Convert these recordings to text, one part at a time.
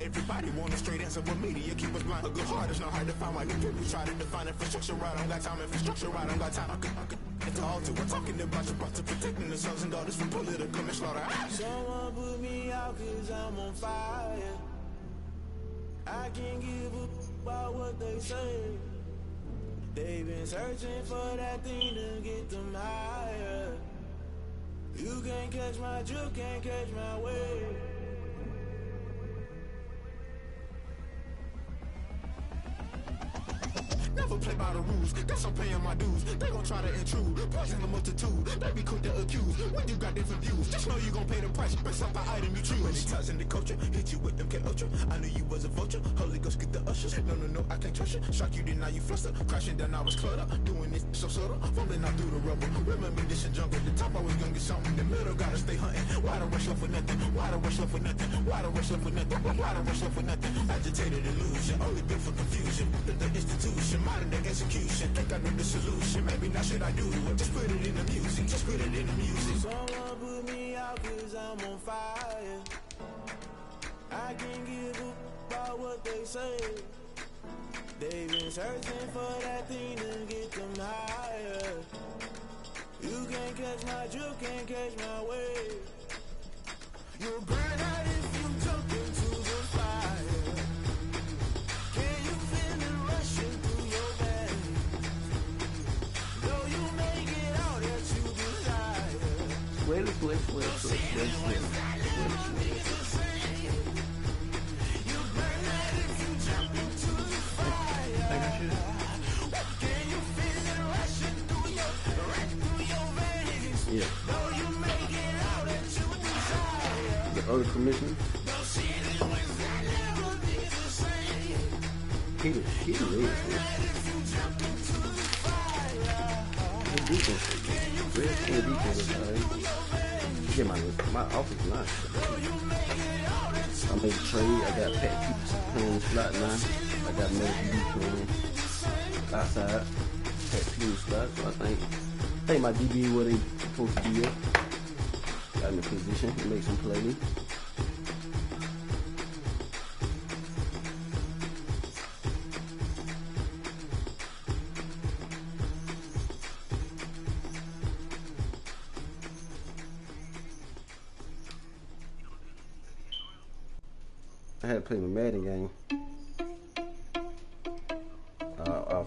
Everybody want a straight answer, but media keep us blind. A good heart is not hard to find. Why do people try to define infrastructure right? I don't got time. Infrastructure right, I don't got time. I could it's all to. We're talking about your brother, protecting the sons and daughters from political slaughter. Someone put me out 'cause I'm on fire. I can't give a about what they say. They've been searching for that thing to get them higher. You can't catch my drift, can't catch my wave. Never play by the rules, guess I'm paying my dues. They gon' try to intrude, poison the multitude. They be quick to accuse, when you got different views. Just know you gon' pay the price, based off the item you choose. Many ties in the culture, hit you with them K-Ultra. I knew you was a vulture, Holy Ghost get the ushers. No, I can't trust you. Shock you, then now you fluster. Crashing down, I was cluttered. Doing this so subtle, fumbling out through the rubble. Remember this and jungle, the top I was gonna get something. The middle gotta stay hunting. Why the rush up for nothing? Why the rush up for nothing? Why the rush up for nothing? Why the rush up for nothing? Agitated illusion, only built for confusion. The institution, modern day execution. Think I know the solution, maybe not should I do it. Just put it in the music, just put it in the music. Someone put me out 'cause I'm on fire. I can't give a about what they say. They've been searching for that thing to get them higher. You can't catch my drift, can't catch my wave. You'll burn out if you jump into the fire. Can you feel it rushing through your veins? Though you make it out that you desire. Yeah. The other commissioner. He the red. The defense. Red team defense. Yeah, my office line. I made a trade. I got Pat playing the slot now. I got Melody playing outside. Pat Pew slot. So I think my DB where they supposed to be at. Got in the position to make some play. I had to play my Madden game.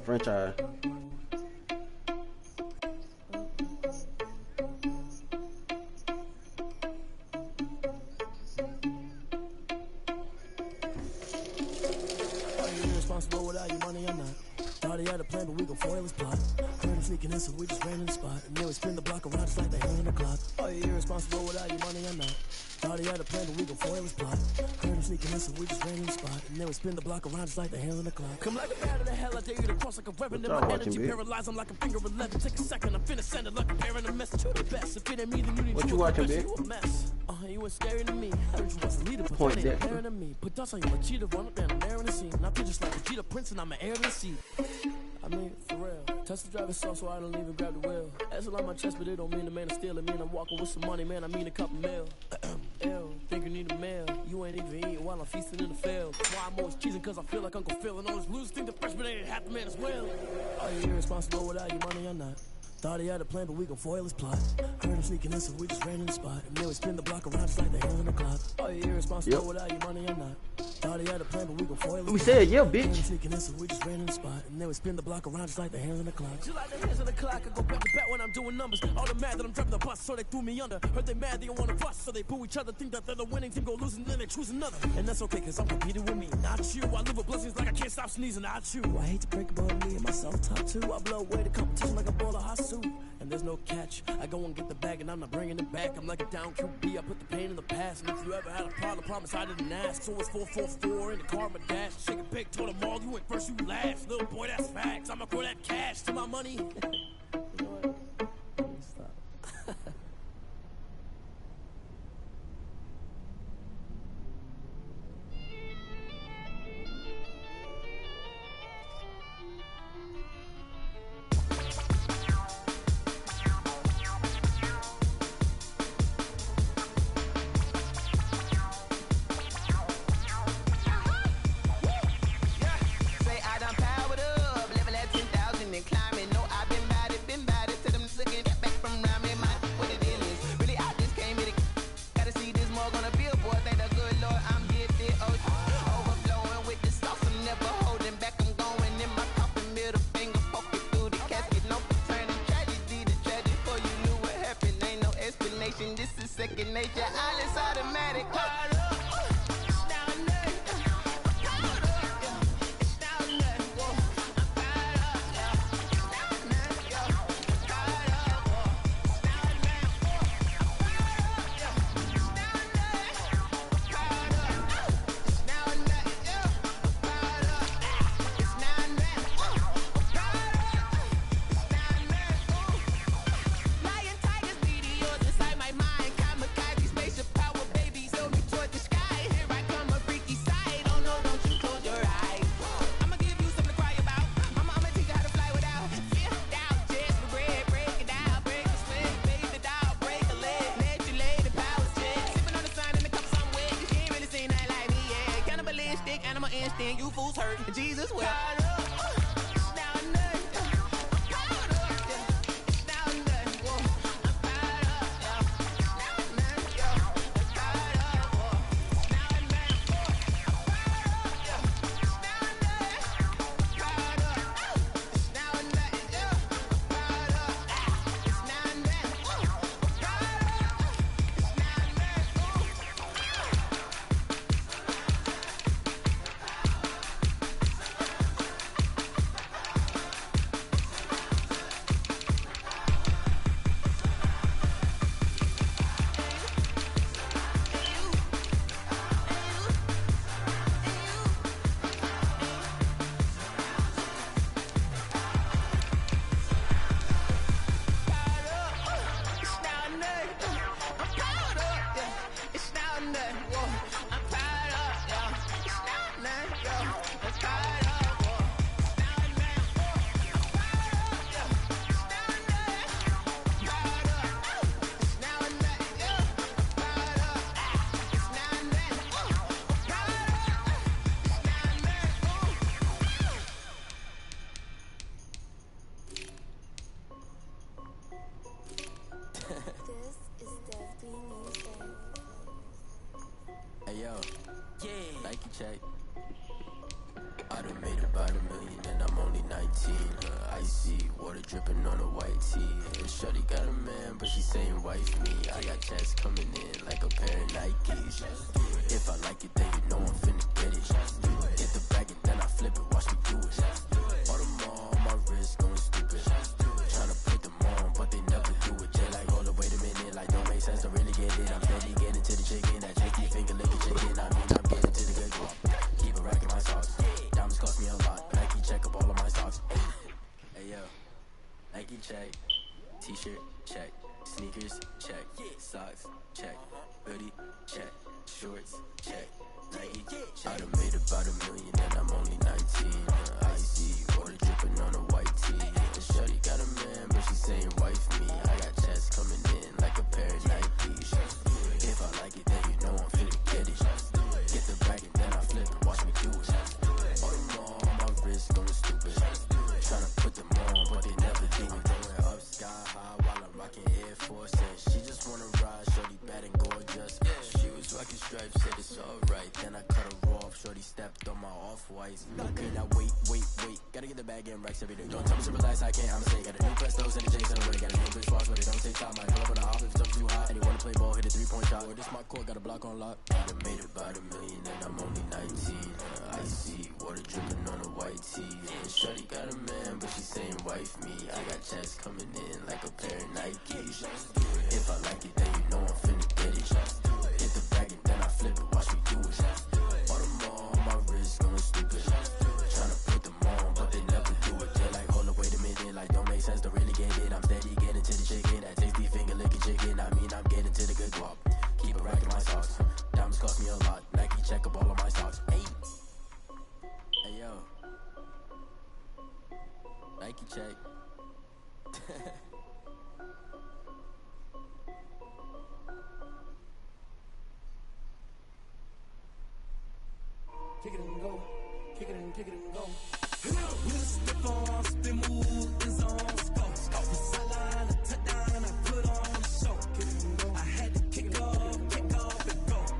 Franchise. Responsible without your money or not. Thought he had a plan, but we gon' foil his plot. Heard him sneaking in, so we just ran in the spot. And then we spin the block around just like the hell in the clock. Are you irresponsible without your money or not? Thought he had a plan, but we gon' foil his plot. Heard him sneaking in, so we just ran in the spot. And then we spin the block around just like the hell in the clock. Come like a bat of the hell, I dare you to cross like a reverend. My energy paralyzed, I'm like a finger 11. Take a second, I'm finna send it like a parent a message to the best. If it ain't me, then you need what you watching, bitch? You a mess. You was scary to me. Heard you was a leader, but that ain't comparing to me. Put dust on you, a cheetah, run up down the air in the scene. And I feel just like a cheetah prince, and I'm an heir to the seat. I mean, for real. Touch the driver's soft, so I don't even grab the wheel. That's on my chest, but it don't mean the man is stealing. Mean I'm walking with some money, man. I mean a couple mil. Ew, think you need a meal. You ain't even eating while I'm feasting in the field. That's why I'm always cheesing, cause I feel like Uncle Phil. And all those losers think the freshman ain't half the man as well. Are you irresponsible without your money or not? Thought he had a plan, but we gon' foil his plot. Heard him sneaking in, so we just ran in the spot. And then we spin the block around just like the hell in the clock. Are you irresponsible without your money or not? Thought he had a plan, but we gon' foil his plot. We said, yeah, bitch. Heard him sneaking in, so we just ran in the spot. And then we spin the block around just like the hands in the clock. Just like the hands in the clock, I go back to back when I'm doing numbers. All the mad that I'm driving the bus, so they threw me under. Heard they mad, they don't wanna bust, so they boo each other. Think that they're the winning team, go losing, then they choose another. And that's okay, cause I'm competing with me, not you. I live with blessings like I can't stop sneezing, not you. I hate to break about me and myself top two. I blow away the competition like a ball of hot soup. And there's no catch. I go and get the bag and I'm not bringing it back. I'm like a down QB. I put the pain in the past. And if you ever had a problem, promise I didn't ask. So it's 444 in the car, my dash. Shake a big, told them all, you went first, you last. Little boy, that's facts. I'ma throw that cash to my money. You know what? Stop. then you fools hurt. Jesus will. Hey yo, yeah, Nike check. I done made about $1 million and I'm only 19. Icy water dripping on a white tee. And shorty got a man, but she saying wife me. I got checks coming in like a pair of Nikes. If I like it, then you know I'm finna get it. Get the bag and then I flip it, watch me do it. All them on my wrist going stupid. Tryna put them on, but they never do it. They like, hold up, wait a minute, like don't make sense, don't really get it. I'm steady getting to the chicken, that tricky finger licking chicken. I mean, I'm getting to the good guap. Keep a rack in my socks. Diamonds cost me a lot. Nike check up all of my socks. Hey yo, Nike check. T-shirt check. Sneakers check. Socks check. Hoodie check. Shorts check. Nike check. I done made about $1 million and I'm only 19. Icy water dripping on a white tee. And shorty got a man, but she saying wife me. I got checks coming in like a pair of Nikes. If I like it, then you know I'm finna get it. Get the bag and then I flip it, watch me do it. All them on my wrist going stupid. Tryna put them on, but they never do it. Going up sky high while I'm rocking Air Force. And she just wanna ride, shorty bad and gorgeous. She was rocking stripes, said it's alright. Then I cut her off, shorty stepped on my off-whites. Okay, now wait. Gotta get the bag and racks every day. Don't tell me to relax, I can't, I'ma say. Got a new Prestos and the J's and the way. Got a new bitch boss, but it don't take time. I pull up on the off if it's up too hot. And you wanna play ball, hit a 3-point shot. Or this my court, got a block on lock. I done made about $1 million and I'm only 19. Icy water dripping on a white tee. And shorty got a man, but she saying wife me. I got checks coming in like a pair of Nikes. If I like it, then you know I'm finna get it. Hit the bag and then I flip it, watch me do it. All them on my wrist going stupid. Tryna put them on, but they never do it. They're like, hold up, wait a minute, like don't make sense, don't really get it. I'm steady getting to the chicken, that tasty finger licking chicken. I mean, I'm getting to the good guap. Keep a rack in my socks. Diamonds cost me a lot. Nike check up all of my socks. Hey yo, Nike check. Kick it and go. Kick it and go. With a step on, spin move, is on, go. From sideline to touchdown, I put on the show. Kick it and go. I had to kick off and go.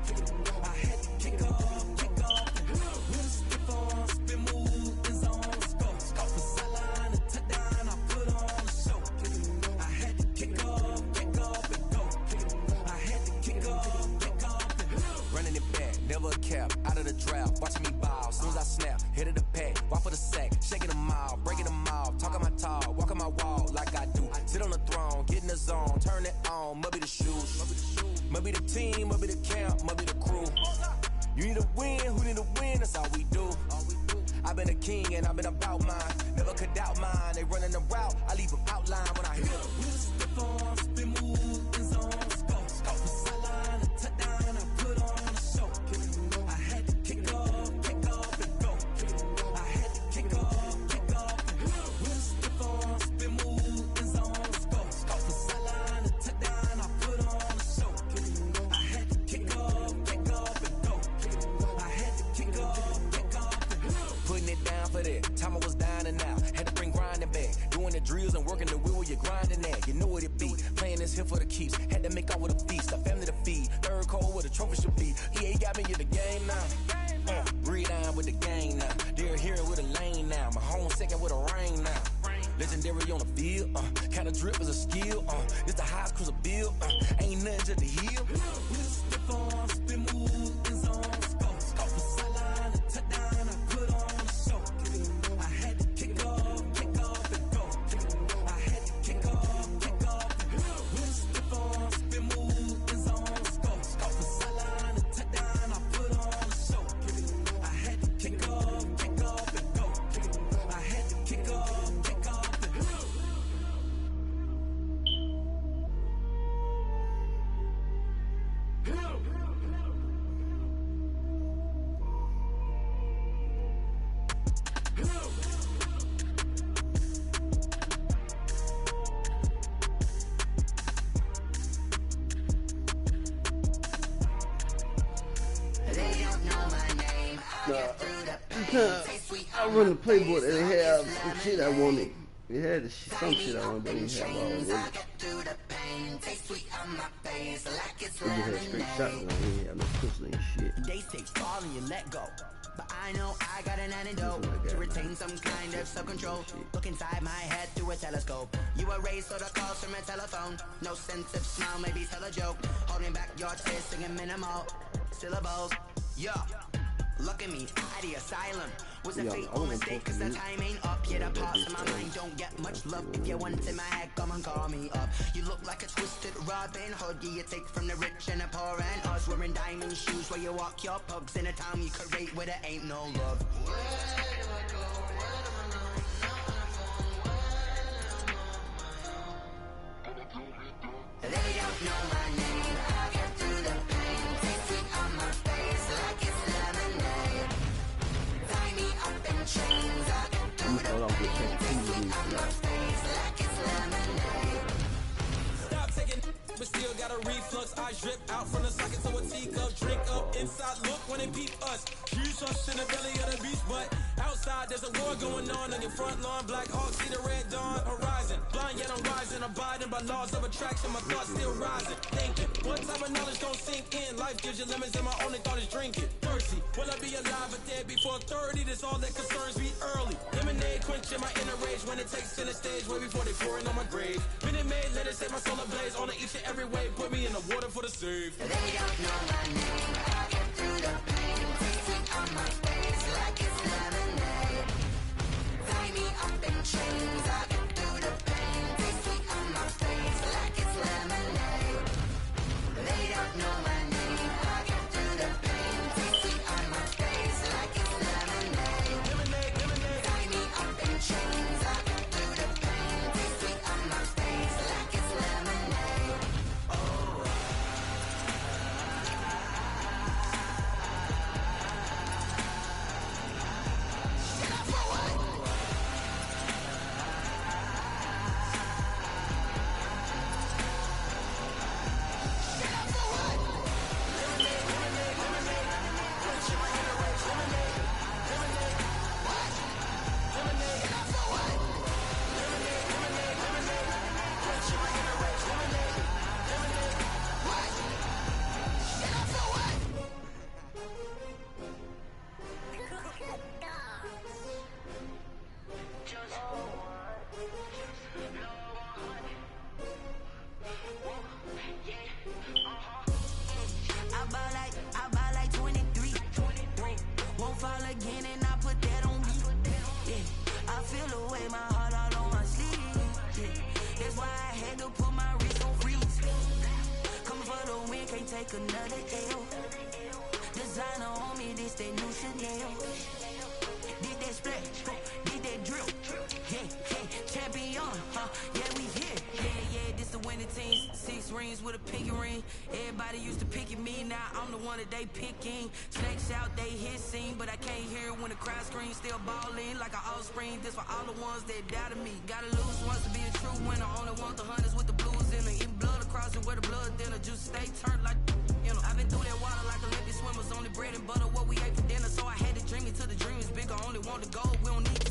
Kick it and go. I had to kick off and go. With a step on, spin move, is on, go. From sideline to touchdown, I put on the show. Kick it and go. I had to kick off and go. Kick it and go. I had to kick off and go. Running it back, never a cap, out of the draft. Watching me ball, soon as I snap, hit of the pack, walk for the sack, shaking them all, breaking them off, talking my talk, walking my wall like I do. Sit on the throne, get in the zone, turn it on, must be the shoes, must be the team, must be the camp, must be the crew. You need a win, who need a win, that's all we do. I've been a king and I've been about mine, never could doubt mine. They running the route, I leave them outline when I hit them. With a step on, spin move, is on, go. From sideline to touchdown, I put on the show. Kick it and go. I had to kick off and go. Kick it and go. I had to kick off and go. With a step on, spin move, is on, go. From sideline to touchdown, I put on the show. Kick it and go. I had to kick off and go. Kick it and go. I had to kick off and go. that. Time I was down and out, had to bring grinding back. Doing the drills and working the wheel where you're grinding at. You know what it be, playing this here for the keeps. Had to make out with a feast, a family to feed. Third cold where the trophy should be. EA got me in the game now. Breathe down with the game now. They're here with a lane now. My home second with a rain now. Legendary on the field, kinda drip is a skill, it's the highest cruiser bill, ain't nothing just to heal. Step on, spin move, in zone, scope the sideline, and touchdown, I put on the show. I had to kick off, and go. I had to kick off, and go. Step on, spin move, in zone, scope the sideline, and touchdown, I put on the show. I had to kick off, and go. I had to kick off. I run the playbook and they have some shit I wanted. It had some shit I wanted, but it didn't have all of it. It just had straight shotgun. It didn't have no pistol and shit. They say fall and you let go. But I know I got an antidote to retain some kind of self-control. Look inside my head through a telescope. You erase all the calls from a telephone. No sense of smile, maybe tell a joke. Holding back your tears, singing minimal syllables. Yeah. Look at me, at the asylum. Was a fateful mistake, cause the time ain't up. Yet the parts of my mind don't get much love. If you want in my head, come and call me up. You look like a twisted Robin Hood. You take from the rich and the poor and us. Wearing diamond shoes where you walk your pugs in a town you could rate where there ain't no love. Where do I go? Where do I know? They don't know my name. I get through the pain. Taste sweet on my face like it's lemonade. Tie me up in chains. I get through the pain. Taste sweet on my face like it's lemonade. Stop taking, but still got a reflux. I drip out from the socket to a teacup. Drink up inside, look when they peep us. Huge us in the belly of the beast, but outside there's a war going on your front lawn. Black Hawk, see the red dawn horizon. Blind yet I'm rising, abiding by laws of attraction. My thoughts still rising, thinking what type of knowledge don't sink in. Life gives you lemons and my only thought is drinking. Thirsty, will I be alive or dead before 30? That's all that concerns me early. Lemonade quenching my inner rage when it takes center stage way before they pour it on my grave. Minute Maid, let it set my soul ablaze on each and every way. Put me in the water for the save. They don't know my name. I get through the pain. Taste sweet on my face like it's lemonade. Tie me up in chains. I get through the pain. Taste sweet on my face like it's lemonade. They don't know my name. I get through the pain. Taste sweet on my face like it's lemonade. Tie me up in chains. I get through the pain. Taste sweet on my face like it's lemonade. I buy like 23. Won't fall again and I put that on me. Yeah, I feel the way my heart all on my sleeve. Yeah, that's why I had to put my wrist on freeze. Coming for the win, can't take another L. Designer on me, this that new Chanel. Did that splash, did that drill. Yeah, champion, yeah, we here. Yeah, this the winning team. 6 rings with a pinky ring. Everybody used to pick at me, now I'm the one that they picking. Snakes out, they hit scene, but I can't hear it when the crowd screams. Still balling like an offspring. This for all the ones that doubted me. Gotta lose once to be a true winner. Only want the hunters with the blues in it. Eating blood across it where the blood thinner. Juice stay turned like, you know. I've been through that water like Olympic swimmers. Only bread and butter, what we ate for dinner. So I had to dream it till the dream is bigger. Only want the gold, we don't need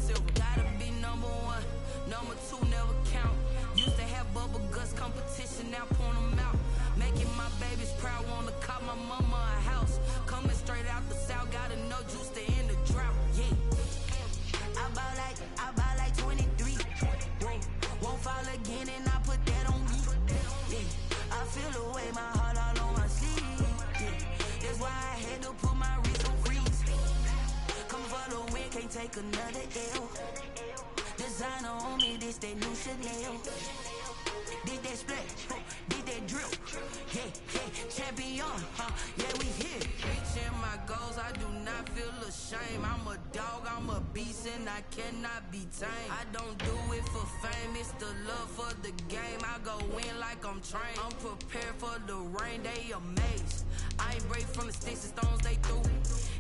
my mama a house. Coming straight out the south, got enough juice to end the drought. Yeah. I buy like 23. Won't fall again and I put that on me. Yeah. I feel the way, my heart all on my sleeve. Yeah. That's why I had to put my wrist on freeze. Come for the win, can't take another L. Designer on me, this that new Chanel. Did that split, did that drill. Yeah, champion, yeah, we here. Reaching my goals, I do not feel ashamed. I'm a dog, I'm a beast, and I cannot be tamed. I don't do it for fame, it's the love for the game. I go in like I'm trained. I'm prepared for the rain, they amazed. I ain't break from the sticks and stones they threw.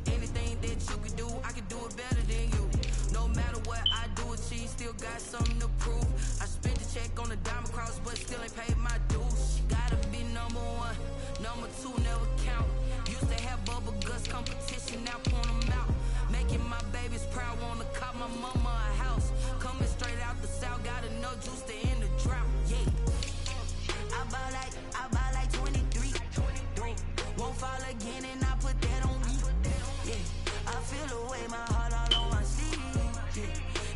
Anything that you can do, I can do it better than you. No matter what I do, achieve, still got something to prove. I spent the check on the diamond cross, but still ain't paid my dues. Gotta be number one, number two never count. Used to have bubble guts competition, now point them out. Making my babies proud, wanna cop my mama a house. Coming straight out the south, got enough juice to end the drought. Yeah. I buy like 23. Won't fall again and I put that on me. Yeah. I feel the way, my heart all on my sleeve. Yeah.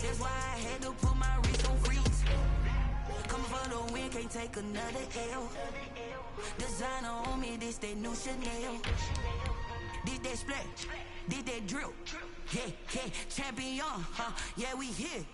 That's why I had to put my wrist on freeze. Coming for the win, can't take another L. Designer on me, this that new Chanel. Did that split, did that drill. Yeah, champion, yeah, we here.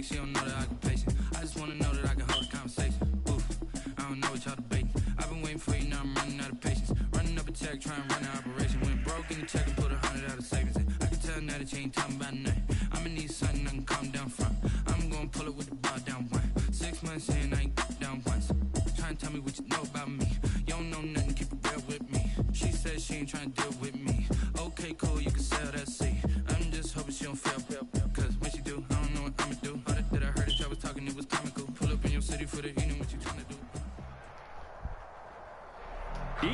She don't know that I can pace it. I just wanna know that I can hold a conversation. Oof, I don't know what y'all debating. I've been waiting for you, now I'm running out of patience. Running up a check, trying to run an operation. Went broke in the check and put 100 out of savings in. I can tell now that you ain't talking about nothing. I'ma need something I can calm down from. I'm gonna pull it with the bar down one. 6 months in, I ain't down once. Trying to tell me what you know about me. You don't know nothing, keep it real with me. She said she ain't trying to deal with me. Okay, cool, you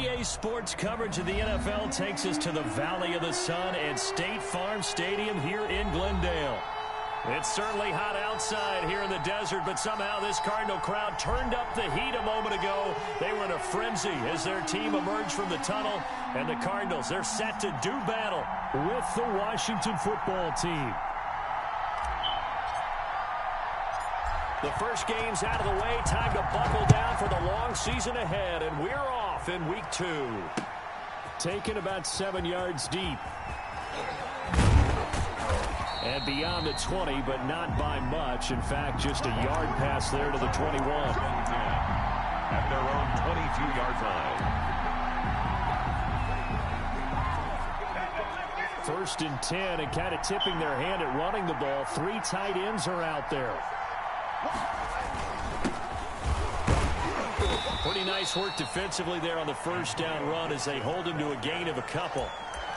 EA Sports coverage of the NFL takes us to the Valley of the Sun at State Farm Stadium here in Glendale. It's certainly hot outside here in the desert, but somehow this Cardinal crowd turned up the heat a moment ago. They were in a frenzy as their team emerged from the tunnel, and the Cardinals, they're set to do battle with the Washington football team. The first game's out of the way. Time to buckle down for the long season ahead, and we're off in week 2. Taken about 7 yards deep. And beyond the 20, but not by much. In fact, just a yard pass there to the 21. At their own 22-yard line. 1st and 10, and kind of tipping their hand at running the ball. 3 tight ends are out there. Pretty nice work defensively there on the first down run as they hold him to a gain of a couple.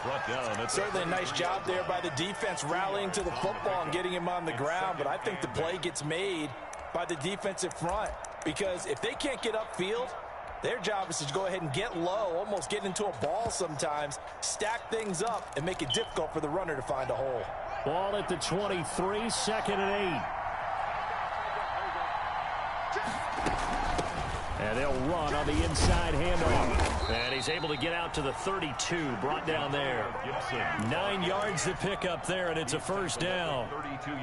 Brought down. That's certainly a nice job there by the defense rallying to the football and getting him on the ground, but I think the play gets made by the defensive front because if they can't get upfield, their job is to go ahead and get low, almost get into a ball sometimes, stack things up, and make it difficult for the runner to find a hole. Ball at the 23, 2nd and 8. And they'll run on the inside handoff. And he's able to get out to the 32, brought down there. 9 yards to pick up there, and it's a first down.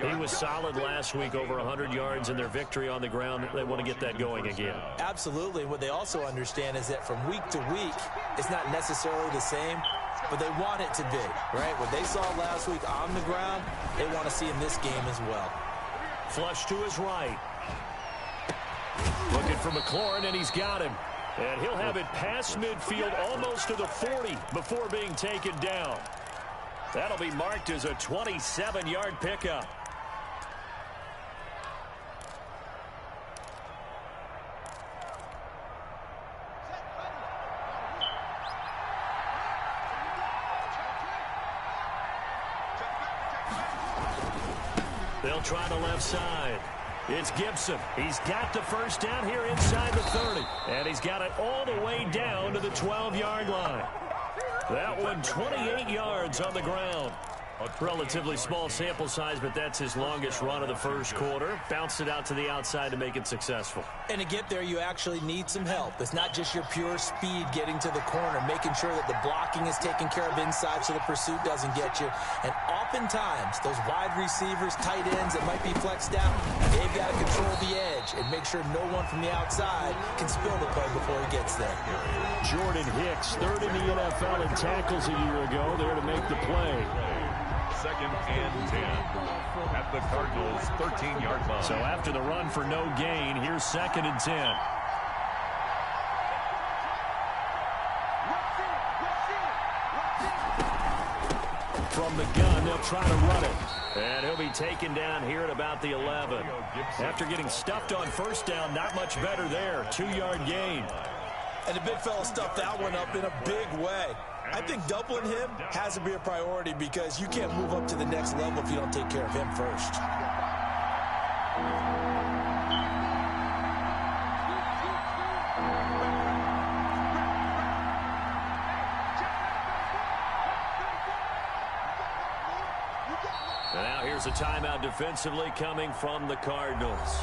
He was solid last week, over 100 yards in their victory on the ground. They want to get that going again. Absolutely. What they also understand is that from week to week, it's not necessarily the same, but they want it to be, right? What they saw last week on the ground, they want to see in this game as well. Flush to his right. Looking for McLaurin, and he's got him. And he'll have it past midfield almost to the 40 before being taken down. That'll be marked as a 27-yard pickup. They'll try the left side. It's Gibson. He's got the first down here inside the 30. And he's got it all the way down to the 12-yard line. That one 28 yards on the ground. A relatively small sample size, but that's his longest run of the first quarter. Bounced it out to the outside to make it successful. And to get there, you actually need some help. It's not just your pure speed getting to the corner, making sure that the blocking is taken care of inside so the pursuit doesn't get you. And oftentimes, those wide receivers, tight ends that might be flexed out, they've got to control the edge and make sure no one from the outside can spill the play before he gets there. Jordan Hicks, 3rd in the NFL in tackles a year ago, there to make the play. 2nd and 10 at the Cardinals' 13-yard line. So after the run for no gain, here's 2nd and 10. From the gun, they'll try to run it. And he'll be taken down here at about the 11. After getting stuffed on first down, not much better there. 2-yard gain. And the big fella stuffed that one up in a big way. I think doubling him has to be a priority because you can't move up to the next level if you don't take care of him first. Now here's a timeout defensively coming from the Cardinals.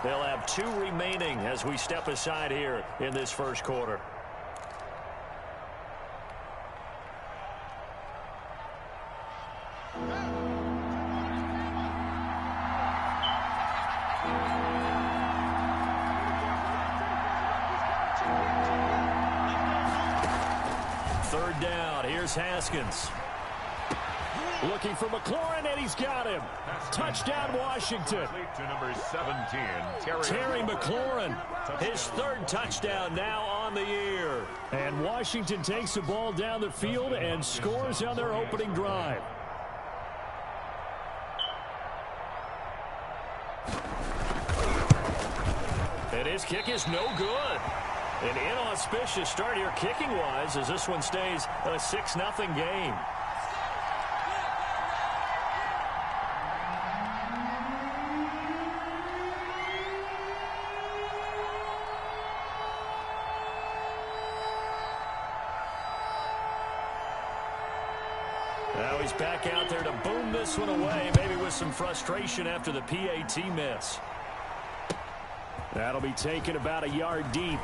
They'll have 2 remaining as we step aside here in this first quarter. Third down, here's Haskins. Looking for McLaurin, and he's got him. Touchdown, Washington. To number 17, Terry McLaurin, his 3rd touchdown now on the year. And Washington takes the ball down the field and scores on their opening drive. And his kick is no good. An inauspicious start here kicking-wise as this one stays a 6-0 game. he's back out there to boom this one away, maybe with some frustration after the PAT miss. That'll be taken about a yard deep.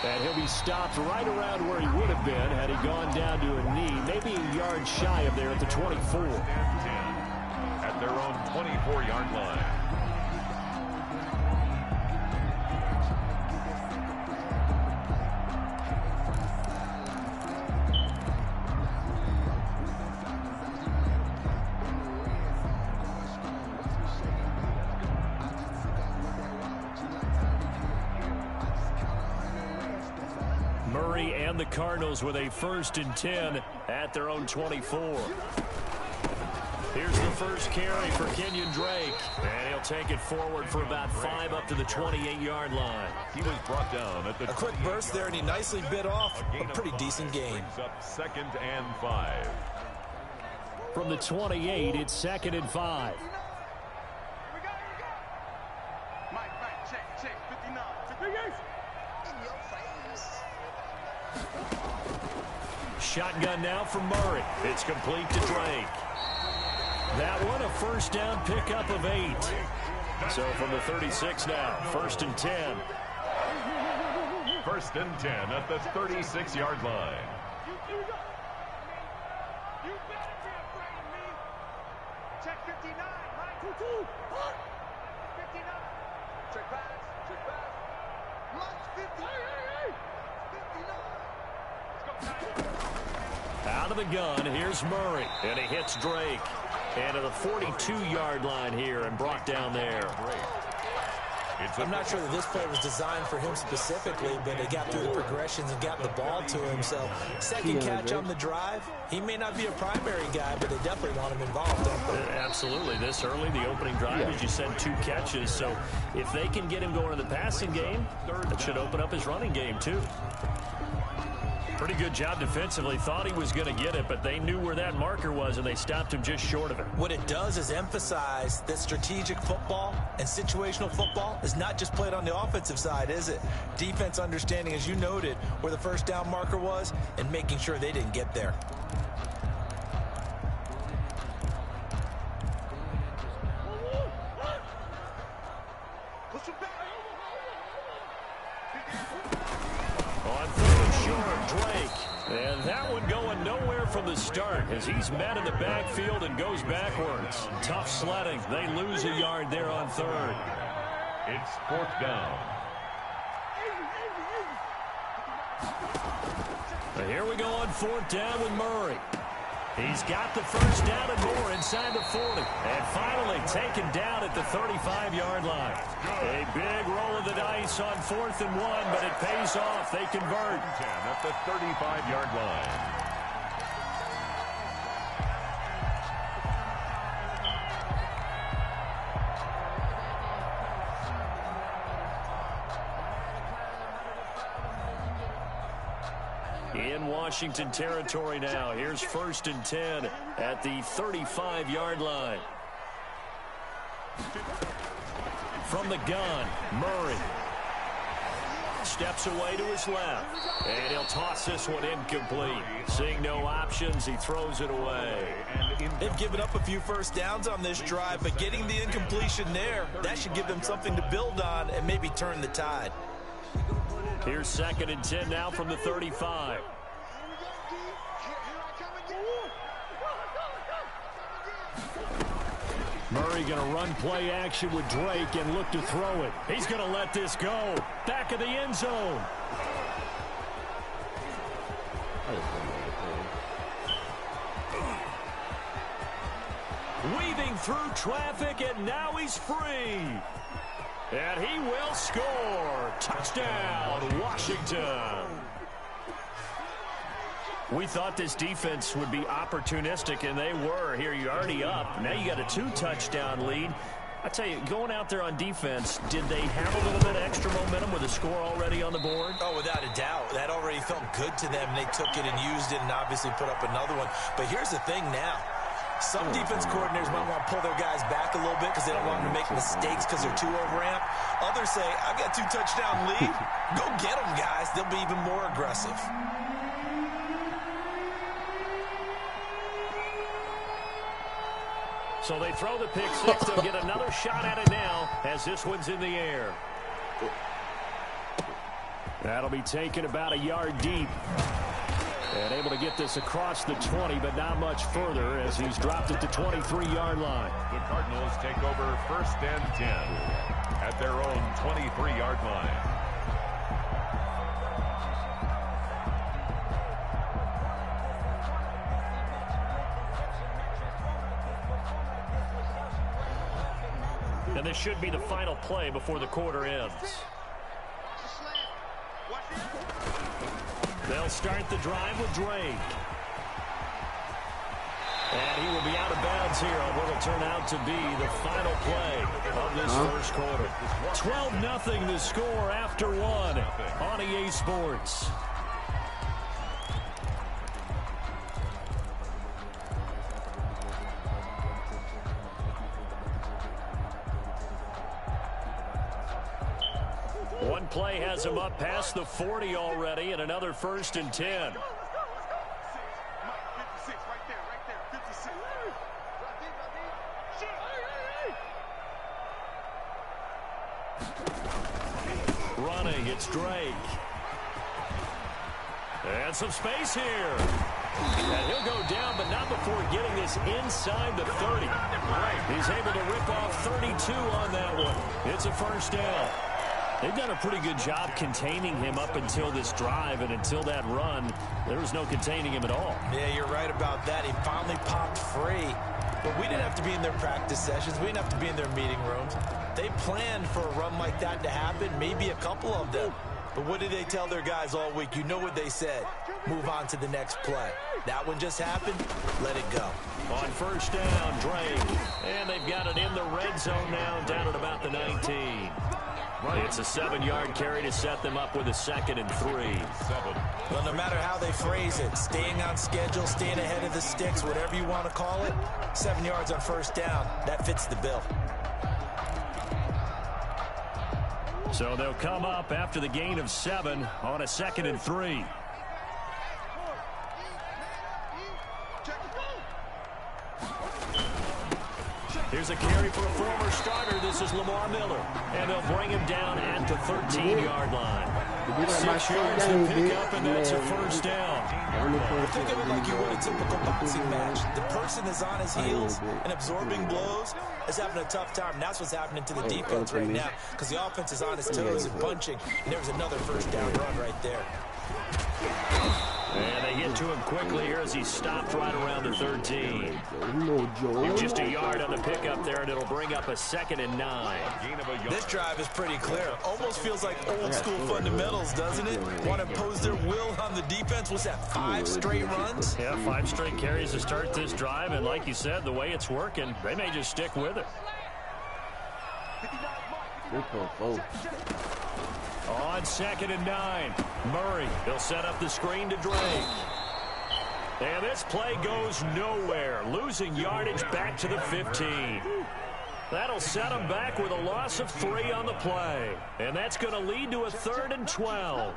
And he'll be stopped right around where he would have been had he gone down to a knee, maybe a yard shy of there at the 24. At their own 24-yard line. Murray and the Cardinals with a 1st and 10 at their own 24. Here's the first carry for Kenyon Drake, and he'll take it forward for about 5 up to the 28-yard line. He was brought down at the a quick burst there, and he nicely bit off a pretty decent gain. Up 2nd and 5. From the 28, it's 2nd and 5. Shotgun now for Murray. It's complete to Drake. That one a first down pickup of 8. So from the 36 now, 1st and 10. 1st and 10 at the 36-yard line. You better be afraid of me. Check 59. 59. Check pass. Check pass. Lunch 50. 59. Out of the gun, here's Murray, and he hits Drake. And to the 42-yard line here and brought down there. I'm not sure that this play was designed for him specifically, but they got through the progressions and got the ball to him. So second catch on the drive. He may not be a primary guy, but they definitely want him involved. Absolutely. This early, the opening drive, as you said, 2 catches. So if they can get him going in the passing game, that should open up his running game too. Pretty good job defensively. Thought he was going to get it, but they knew where that marker was, and they stopped him just short of it. What it does is emphasize that strategic football and situational football is not just played on the offensive side, is it? Defense understanding, as you noted, where the first down marker was and making sure they didn't get there. And that one going nowhere from the start as he's met in the backfield and goes backwards. Tough sledding. They lose a yard there on 3rd. It's 4th down. But here we go on 4th down with Murray. He's got the first down and more inside the 40. And finally taken down at the 35-yard line. A big roll of the dice on 4th and 1, but it pays off. They convert. 10 at the 35-yard line. In Washington territory now. Here's 1st and 10 at the 35-yard line. From the gun, Murray steps away to his left, and he'll toss this one incomplete. Seeing no options, he throws it away. They've given up a few first downs on this drive, but getting the incompletion there, that should give them something to build on and maybe turn the tide. Here's 2nd and 10 now from the 35. Murray going to run play action with Drake and look to throw it. He's going to let this go. Back of the end zone. Weaving through traffic, and now he's free. And he will score. Touchdown, Washington. We thought this defense would be opportunistic, and they were. Here, you're already up. Now you got a 2-touchdown lead. I tell you, going out there on defense, did they have a little bit of extra momentum with a score already on the board? Oh, without a doubt. That already felt good to them. They took it and used it and obviously put up another one. But here's the thing now. Some defense coordinators might want to pull their guys back a little bit because they don't want them to make mistakes because they're too overamped. Others say, I've got 2-touchdown lead. Go get them, guys. They'll be even more aggressive. So they throw the pick six. They'll get another shot at it now as this one's in the air. That'll be taken about a yard deep. And able to get this across the 20, but not much further as he's dropped it to 23-yard line. The Cardinals take over 1st and 10 at their own 23-yard line. And this should be the final play before the quarter ends. They'll start the drive with Drake. And he will be out of bounds here on what will turn out to be the final play of this first quarter. 12-0 the score after one on EA Sports. One play has him up past the 40 already, and another 1st and 10. Running, it's Drake. And some space here. And he'll go down, but not before getting this inside the 30. He's able to rip off 32 on that one. It's a 1st down. They've done a pretty good job containing him up until this drive, and until that run, there was no containing him at all. Yeah, you're right about that. He finally popped free. But we didn't have to be in their practice sessions. We didn't have to be in their meeting rooms. They planned for a run like that to happen, maybe a couple of them. But what did they tell their guys all week? You know what they said. Move on to the next play. That one just happened. Let it go. On 1st down, Drake. And they've got it in the red zone now, down at about the 19. It's a 7-yard carry to set them up with a 2nd and 3. Well, no matter how they phrase it, staying on schedule, staying ahead of the sticks, whatever you want to call it, 7 yards on 1st down, that fits the bill. So they'll come up after the gain of 7 on a 2nd and 3. Here's a carry for a former starter. This is Lamar Miller. And they'll bring him down at the 13-yard line. 6 yards to pick up, and that's a 1st down. Think of it like you would a typical boxing match. The person is on his heels and absorbing blows is having a tough time. And that's what's happening to the defense right now, because the offense is on his toes and punching. And there's another 1st down run right there. And they get to him quickly here as he stopped right around the 13. Just a yard on the pickup there, and it'll bring up a 2nd and 9. This drive is pretty clear. Almost feels like old school fundamentals, doesn't it? Want to impose their will on the defense? What's that, 5 straight runs? Yeah, 5 straight carries to start this drive, and like you said, the way it's working, they may just stick with it. On 2nd and 9, Murray. He'll set up the screen to Drake. And this play goes nowhere. Losing yardage back to the 15. That'll set him back with a loss of 3 on the play. And that's going to lead to a 3rd and 12.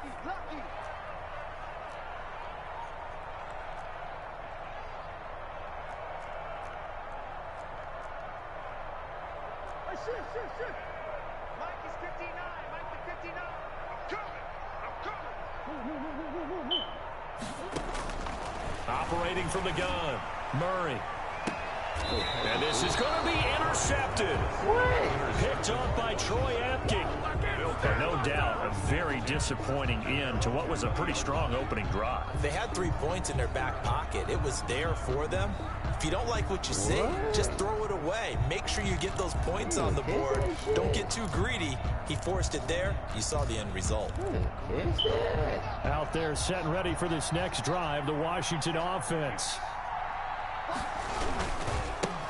Mike is 59. Mike is 59. I'm coming. Operating from the gun, Murray. And this is going to be intercepted. Picked up by Troy Apke. And no doubt, a very disappointing end to what was a pretty strong opening drive. They had 3 points in their back pocket. It was there for them. If you don't like what you see, just throw it away. Make sure you get those points on the board. Don't get too greedy. He forced it there. You saw the end result. Out there set and ready for this next drive, the Washington offense.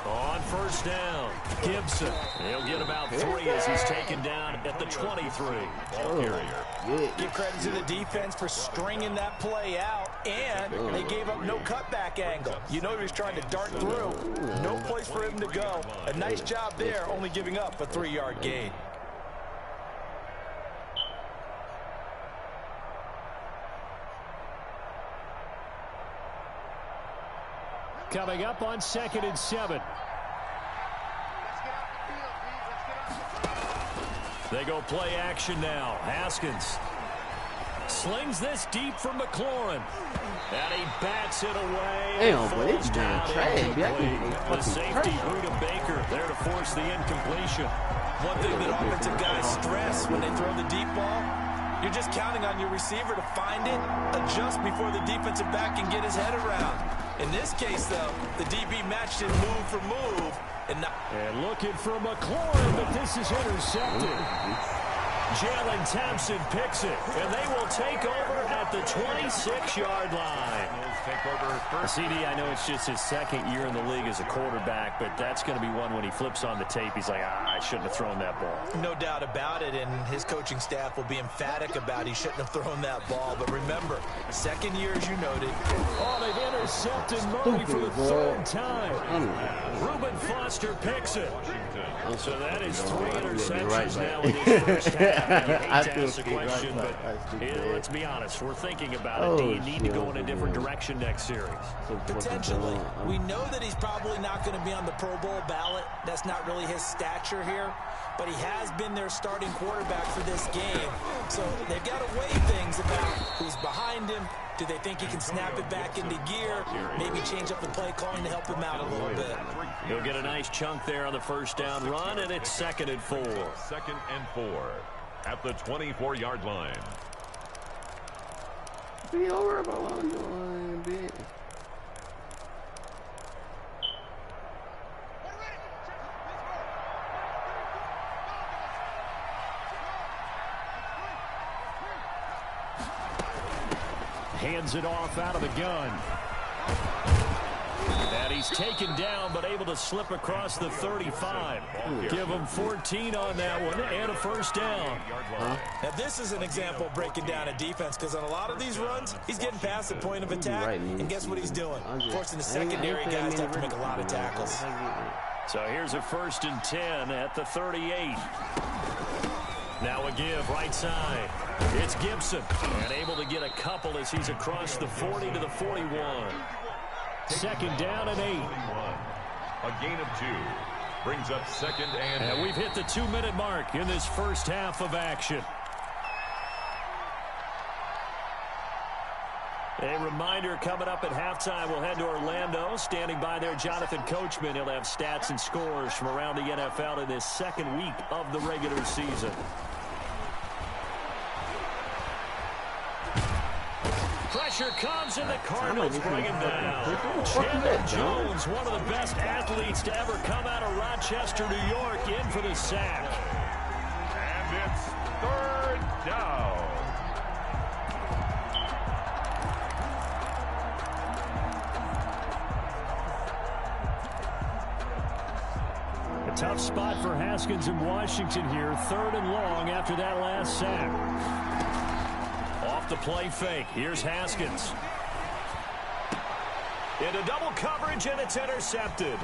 On 1st down, Gibson. He'll get about 3 as he's taken down at the 23. Ball carrier. Give credit to the defense for stringing that play out, and they gave up no cutback angle. You know he was trying to dart through. No place for him to go. A nice job there, only giving up a 3-yard gain. Coming up on 2nd and 7. They go play action now. Haskins slings this deep from McLaurin. And he bats it away. Damn, but it's down trash. The safety, Rita Baker, there to force the incompletion. One thing that offensive guys stress when they throw the deep ball, you're just counting on your receiver to find it, adjust before the defensive back can get his head around. In this case, though, the DB matched it move for move. And looking for McLaurin, but this is intercepted. Jalen Thompson picks it, and they will take over at the 26-yard line. CD, I know it's just his second year in the league as a quarterback, but that's going to be one when he flips on the tape, he's like, I shouldn't have thrown that ball. No doubt about it, and his coaching staff will be emphatic about he shouldn't have thrown that ball. But remember, second year, as you noted. Oh, they've intercepted Murray for the third time. Reuben Foster picks it. So that is 3 interceptions now in this first half. I hate to ask the question, but let's be honest. We're thinking about it. Do you need to go in a different direction next series? Potentially. We know that he's probably not going to be on the Pro Bowl ballot. That's not really his stature here. But he has been their starting quarterback for this game. So they've got to weigh things about who's behind him. Do they think he can snap it back into gear? Maybe change up the play calling to help him out a little bit. He'll get a nice chunk there on the first down run, and it's 2nd and 4. 2nd and 4 at the 24-yard line. Be over about one bit. Hands it off out of the gun. And he's taken down, but able to slip across the 35. Give him 14 on that one, and a first down. Now, this is an example of breaking down a defense, because on a lot of these runs, he's getting past the point of attack, and guess what he's doing? Forcing the secondary guys to have to make a lot of tackles. So here's a 1st and 10 at the 38. Now a give right side. It's Gibson, and able to get a couple as he's across the 40 to the 41. 2nd down and 8. A gain of 2 brings up 2nd and 8. And we've hit the 2-minute mark in this first half of action. A reminder, coming up at halftime, we'll head to Orlando. Standing by there, Jonathan Coachman. He'll have stats and scores from around the NFL in this 2nd week of the regular season. Pressure comes, and the Cardinals bring him down. Chandler Jones, one of the best athletes to ever come out of Rochester, New York, in for the sack. And it's 3rd down. A tough spot for Haskins in Washington here. 3rd and long after that last sack. Off the play fake. Here's Haskins. Into double coverage, and it's intercepted.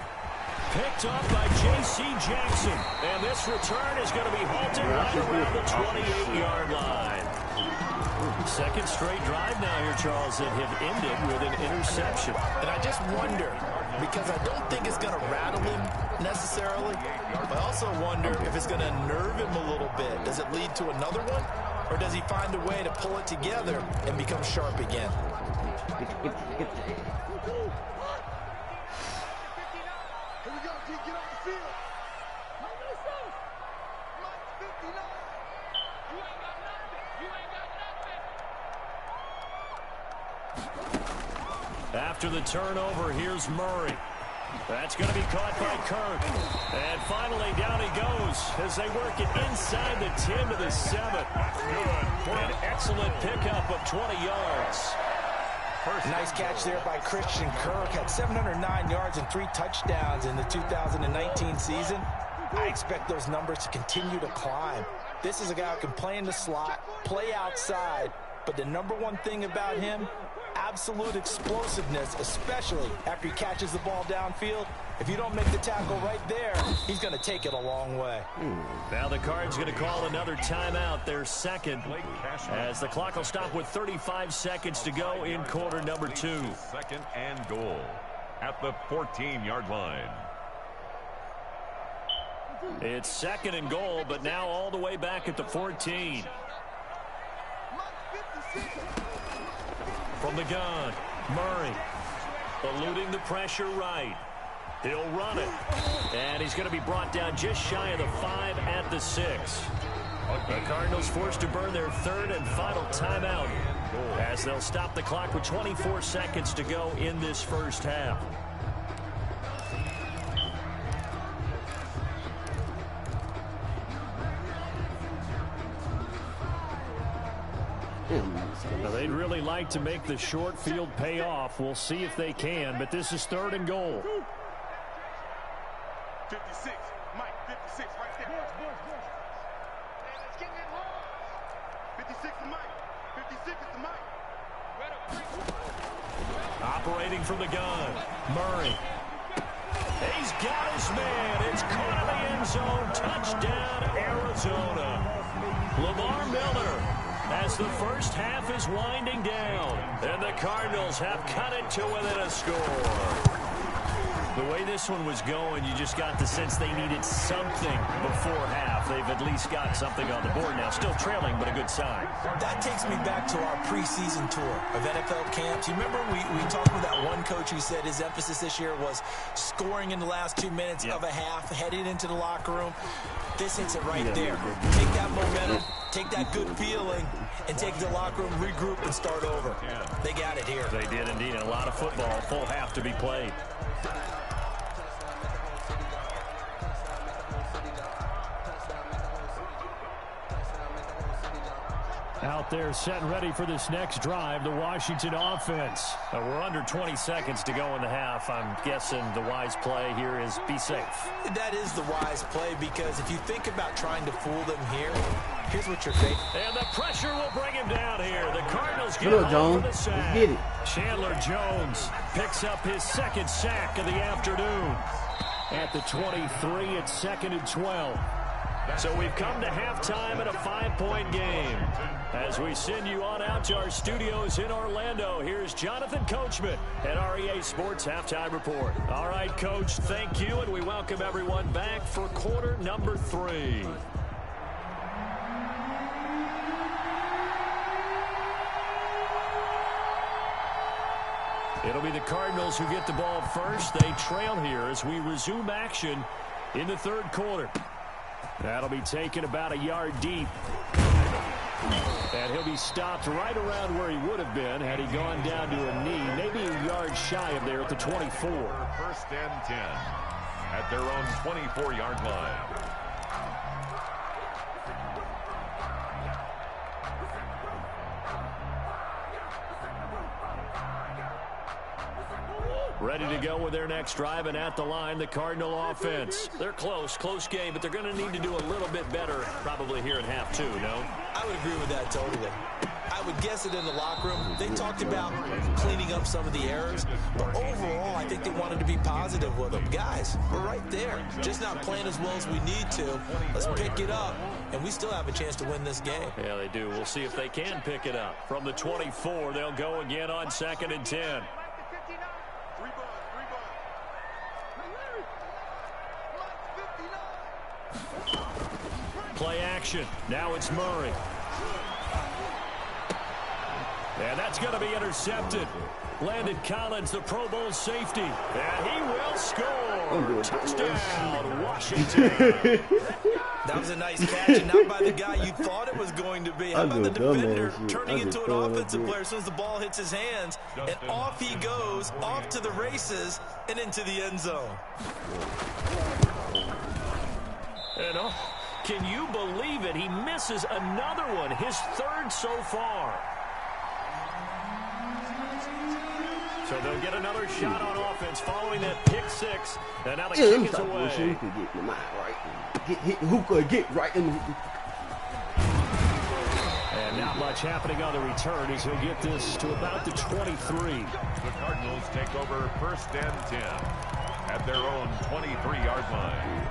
Picked up by J.C. Jackson. And this return is going to be halted right around the 28-yard line. 2nd straight drive now here, Charles, that have ended with an interception. And I just wonder, because I don't think it's going to rattle him necessarily, but I also wonder if it's going to nerve him a little bit. Does it lead to another one? Or does he find a way to pull it together and become sharp again? After the turnover, here's Murray. That's going to be caught by Kirk. And finally, down he goes as they work it inside the 10 to the 7. An excellent pickup of 20 yards. Nice catch there by Christian Kirk. Had 709 yards and 3 touchdowns in the 2019 season. I expect those numbers to continue to climb. This is a guy who can play in the slot, play outside, but the number one thing about him, absolute explosiveness, especially after he catches the ball downfield. If you don't make the tackle right there, he's going to take it a long way. Now the Cards going to call another timeout, their 2nd, as the clock will stop with 35 seconds to go in quarter number 2. 2nd and goal at the 14-yard line. It's 2nd and goal, but now all the way back at the 14. From the gun, Murray eluding the pressure right. He'll run it, and he's going to be brought down just shy of the 5 at the 6. The Cardinals forced to burn their 3rd and final timeout as they'll stop the clock with 24 seconds to go in this first half. Now, they'd really like to make the short field pay off. We'll see if they can, but this is 3rd and goal. 56, Mike, 56 right there. Hey, let's get that hard. 56 is Mike. 56 is the Mike. Operating from the gun, Murray. He's got his man. It's caught in the end zone. Touchdown, Arizona. Lamar Miller, as the first half is winding down, and the Cardinals have cut it to within a score. The way this one was going, you just got the sense they needed something before half. They've at least got something on the board now. Still trailing, but a good sign. That takes me back to our preseason tour of NFL camps. You remember we talked with that one coach who said his emphasis this year was scoring in the last 2 minutes of a half, heading into the locker room. This hits it right there. Take that momentum, take that good feeling, and take the locker room, regroup, and start over. They got it here. They did indeed. A lot of football, full half to be played. Out there set and ready for this next drive, the Washington offense. We're under 20 seconds to go in the half. I'm guessing the wise play here is be safe. That is the wise play, because if you think about trying to fool them here, here's what you're facing. And the pressure will bring him down here. The Cardinals get Hello, home Jones. for the sack. Get it. Chandler Jones picks up his 2nd sack of the afternoon. At the 23, it's 2nd and 12. So we've come to halftime in a 5-point game. As we send you on out to our studios in Orlando, here's Jonathan Coachman at REA Sports Halftime Report. All right, Coach, thank you, and we welcome everyone back for quarter number 3. It'll be the Cardinals who get the ball first. They trail here as we resume action in the 3rd quarter. That'll be taken about a yard deep. And he'll be stopped right around where he would have been had he gone down to a knee, maybe a yard shy of there at the 24. 1st and 10 at their own 24-yard line. Ready to go with their next drive, and at the line, the Cardinal offense. They're close game, but they're going to need to do a little bit better probably here in half 2, no? I would agree with that totally. I would guess it in the locker room. They talked about cleaning up some of the errors, but overall, I think they wanted to be positive with them. Guys, we're right there. Just not playing as well as we need to. Let's pick it up, and we still have a chance to win this game. Yeah, they do. We'll see if they can pick it up. From the 24, they'll go again on 2nd and 10. Play action. Now it's Murray. And that's going to be intercepted. Landon Collins, the Pro Bowl safety. And he will score. Touchdown, Washington. That was a nice catch, and not by the guy you thought it was going to be. How about the defender turning into an offensive player as soon as the ball hits his hands, and off he goes, off to the races, and into the end zone. And can you believe it? He misses another one, his 3rd so far. So they'll get another shot on offense following that pick 6. And now the kick is away. Who could get right in the... And not much happening on the return as he'll get this to about the 23. The Cardinals take over 1st and 10 at their own 23-yard line.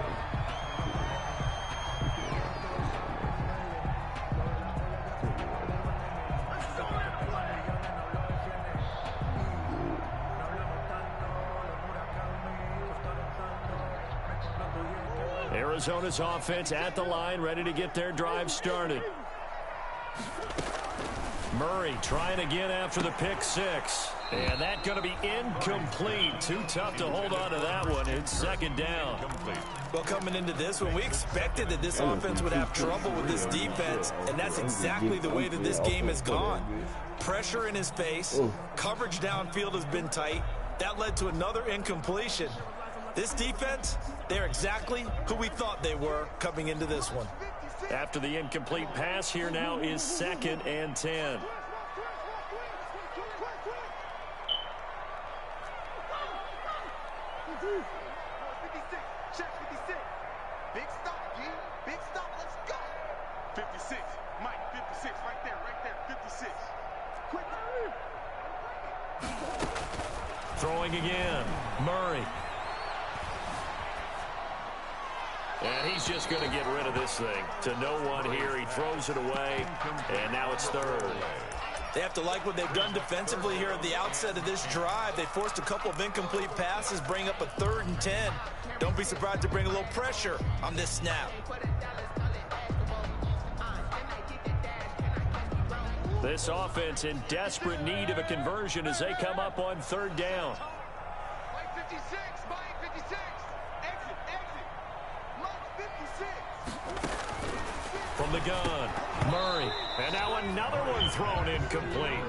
Arizona's offense at the line, ready to get their drive started. Murray trying again after the pick six. And that's going to be incomplete. Too tough to hold on to that one. It's second down. Well, coming into this one, we expected that this offense would have trouble with this defense, and that's exactly the way that this game has gone. Pressure in his face. Coverage downfield has been tight. That led to another incompletion. This defense, they're exactly who we thought they were coming into this one. After the incomplete pass, here now is 2nd and 10. Big stop, G. Big stop. Let's go. 56. Mike, 56. Right there. 56. Quick. Throwing again. Murray. And he's just going to get rid of this thing. To no one here. He throws it away. And now it's 3rd. They have to like what they've done defensively here at the outset of this drive. They forced a couple of incomplete passes, bring up a 3rd and 10. Don't be surprised to bring a little pressure on this snap. This offense in desperate need of a conversion as they come up on 3rd down. Mike 56. Mike 56. Exit. Mike 56. From the gun, Murray. And now another one thrown incomplete.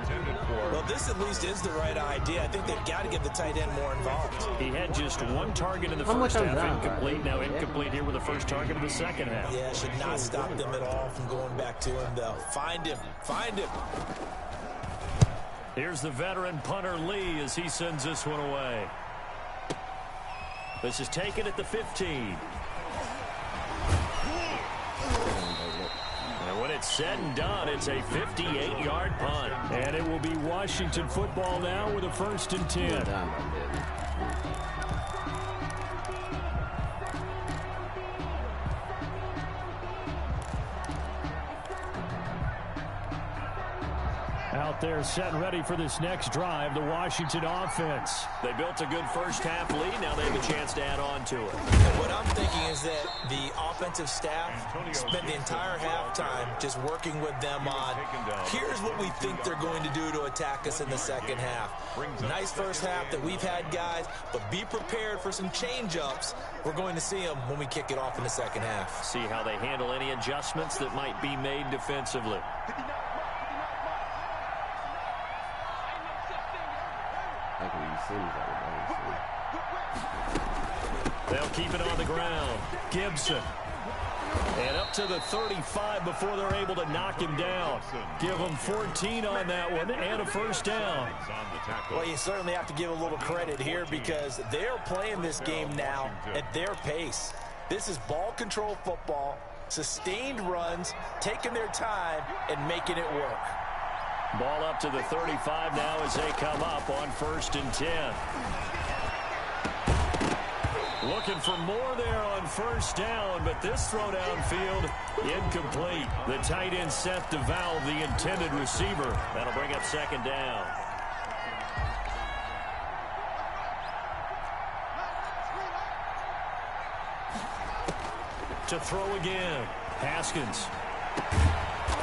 Well, this at least is the right idea. I think they've got to get the tight end more involved. He had just one target in the first half, incomplete. Now incomplete here with the first target of the second half. Yeah, should not stop them at all from going back to him, though. Find him. Here's the veteran punter Lee as he sends this one away. This is taken at the 15. And when it's said and done, it's a 58-yard punt. And it will be Washington football now with a 1st and 10. Out there set and ready for this next drive, the Washington offense. They built a good first half lead. Now they have a chance to add on to it. And what I'm thinking is that the offensive staff spent the entire halftime just working with them on, here's what we think they're going to do to attack us in the second half. Nice first half that we've had, guys, but be prepared for some change-ups. We're going to see them when we kick it off in the second half. See how they handle any adjustments that might be made defensively. They'll keep it on the ground. Gibson. And up to the 35 before they're able to knock him down. Give them 14 on that one and a first down. Well, you certainly have to give a little credit here because they're playing this game now at their pace. This is ball control football, sustained runs, taking their time and making it work. Ball up to the 35 now as they come up on 1st and 10. Looking for more there on 1st down, but this throw downfield, incomplete. The tight end Seth DeValve, the intended receiver. That'll bring up 2nd down. To throw again, Haskins.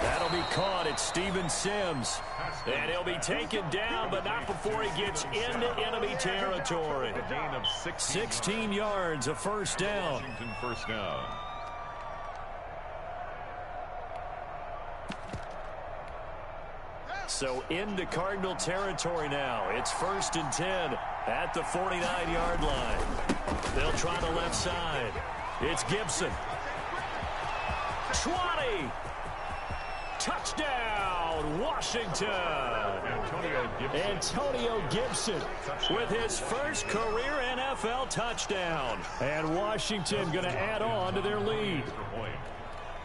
That'll be caught at Steven Sims. And he'll be taken down, but not before he gets into enemy territory. A gain of 16 yards, a 1st down. Washington 1st down. So into Cardinal territory now. It's 1st and 10 at the 49-yard line. They'll try the left side. It's Gibson. 20. Touchdown, Washington. Antonio Gibson with his first career NFL touchdown. And Washington going to add on to their lead.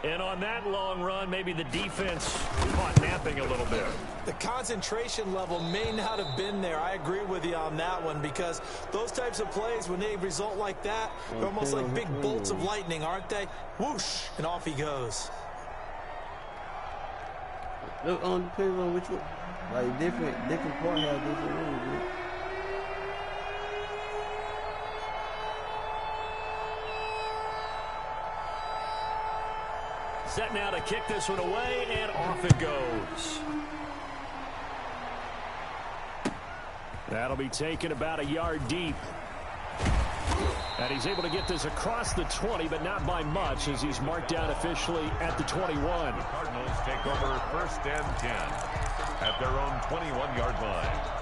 And on that long run, maybe the defense caught napping a little bit. The concentration level may not have been there. I agree with you on that one because those types of plays, when they result like that, they're almost like big bolts of lightning, aren't they? Whoosh, and off he goes. Look, depends on which one. Like different part have different rules. Man. Set now to kick this one away, and off it goes. That'll be taken about a yard deep. And he's able to get this across the 20, but not by much, as he's marked down officially at the 21. The Cardinals take over 1st and 10 at their own 21-yard line.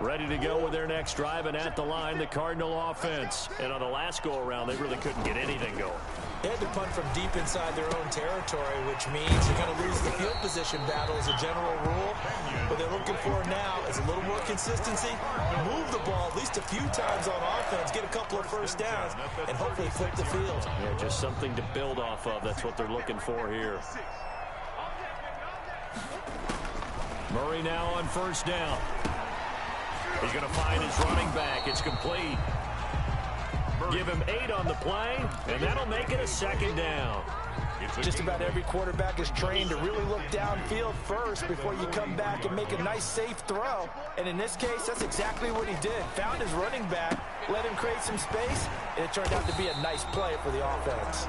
Ready to go with their next drive, and at the line, the Cardinal offense. And on the last go-around, they really couldn't get anything going. They had to punt from deep inside their own territory, which means you're going to lose the field position battle as a general rule. What they're looking for now is a little more consistency, move the ball at least a few times on offense, get a couple of first downs, and hopefully flip the field. Yeah, just something to build off of. That's what they're looking for here. Murray now on 1st down. He's going to find his running back. It's complete. Give him 8 on the play, and that'll make it a 2nd down. Just about every quarterback is trained to really look downfield first before you come back and make a nice, safe throw. And in this case, that's exactly what he did. Found his running back, let him create some space, and it turned out to be a nice play for the offense.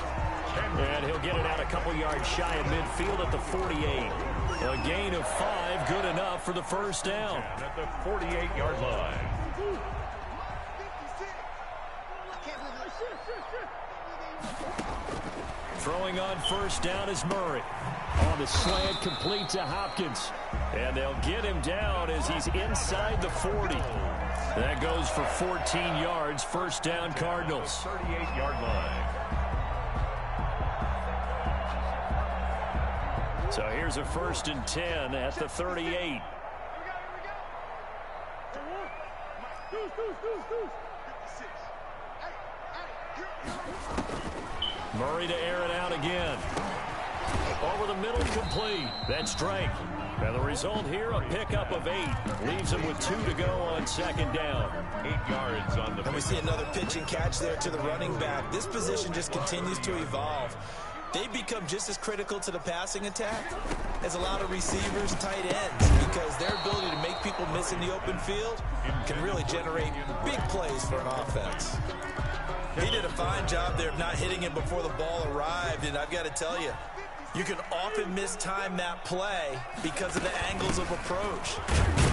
And he'll get it out a couple yards shy of midfield at the 48. A gain of 5, good enough for the 1st down. At the 48-yard line. Throwing on 1st down is Murray. On the slant, complete to Hopkins. And they'll get him down as he's inside the 40. That goes for 14 yards, 1st down Cardinals. 38-yard line. So here's a 1st and 10 at the 38. Murray to air it out again. Over the middle, complete. That's Drake. And the result here, a pickup of 8. Leaves him with 2 to go on 2nd down. 8 yards on the... And we see another pitch and catch there to the running back. This position just continues to evolve. They become just as critical to the passing attack as a lot of receivers, tight ends, because their ability to make people miss in the open field can really generate big plays for an offense. He did a fine job there of not hitting him before the ball arrived, and I've got to tell you, you can often mistime that play because of the angles of approach.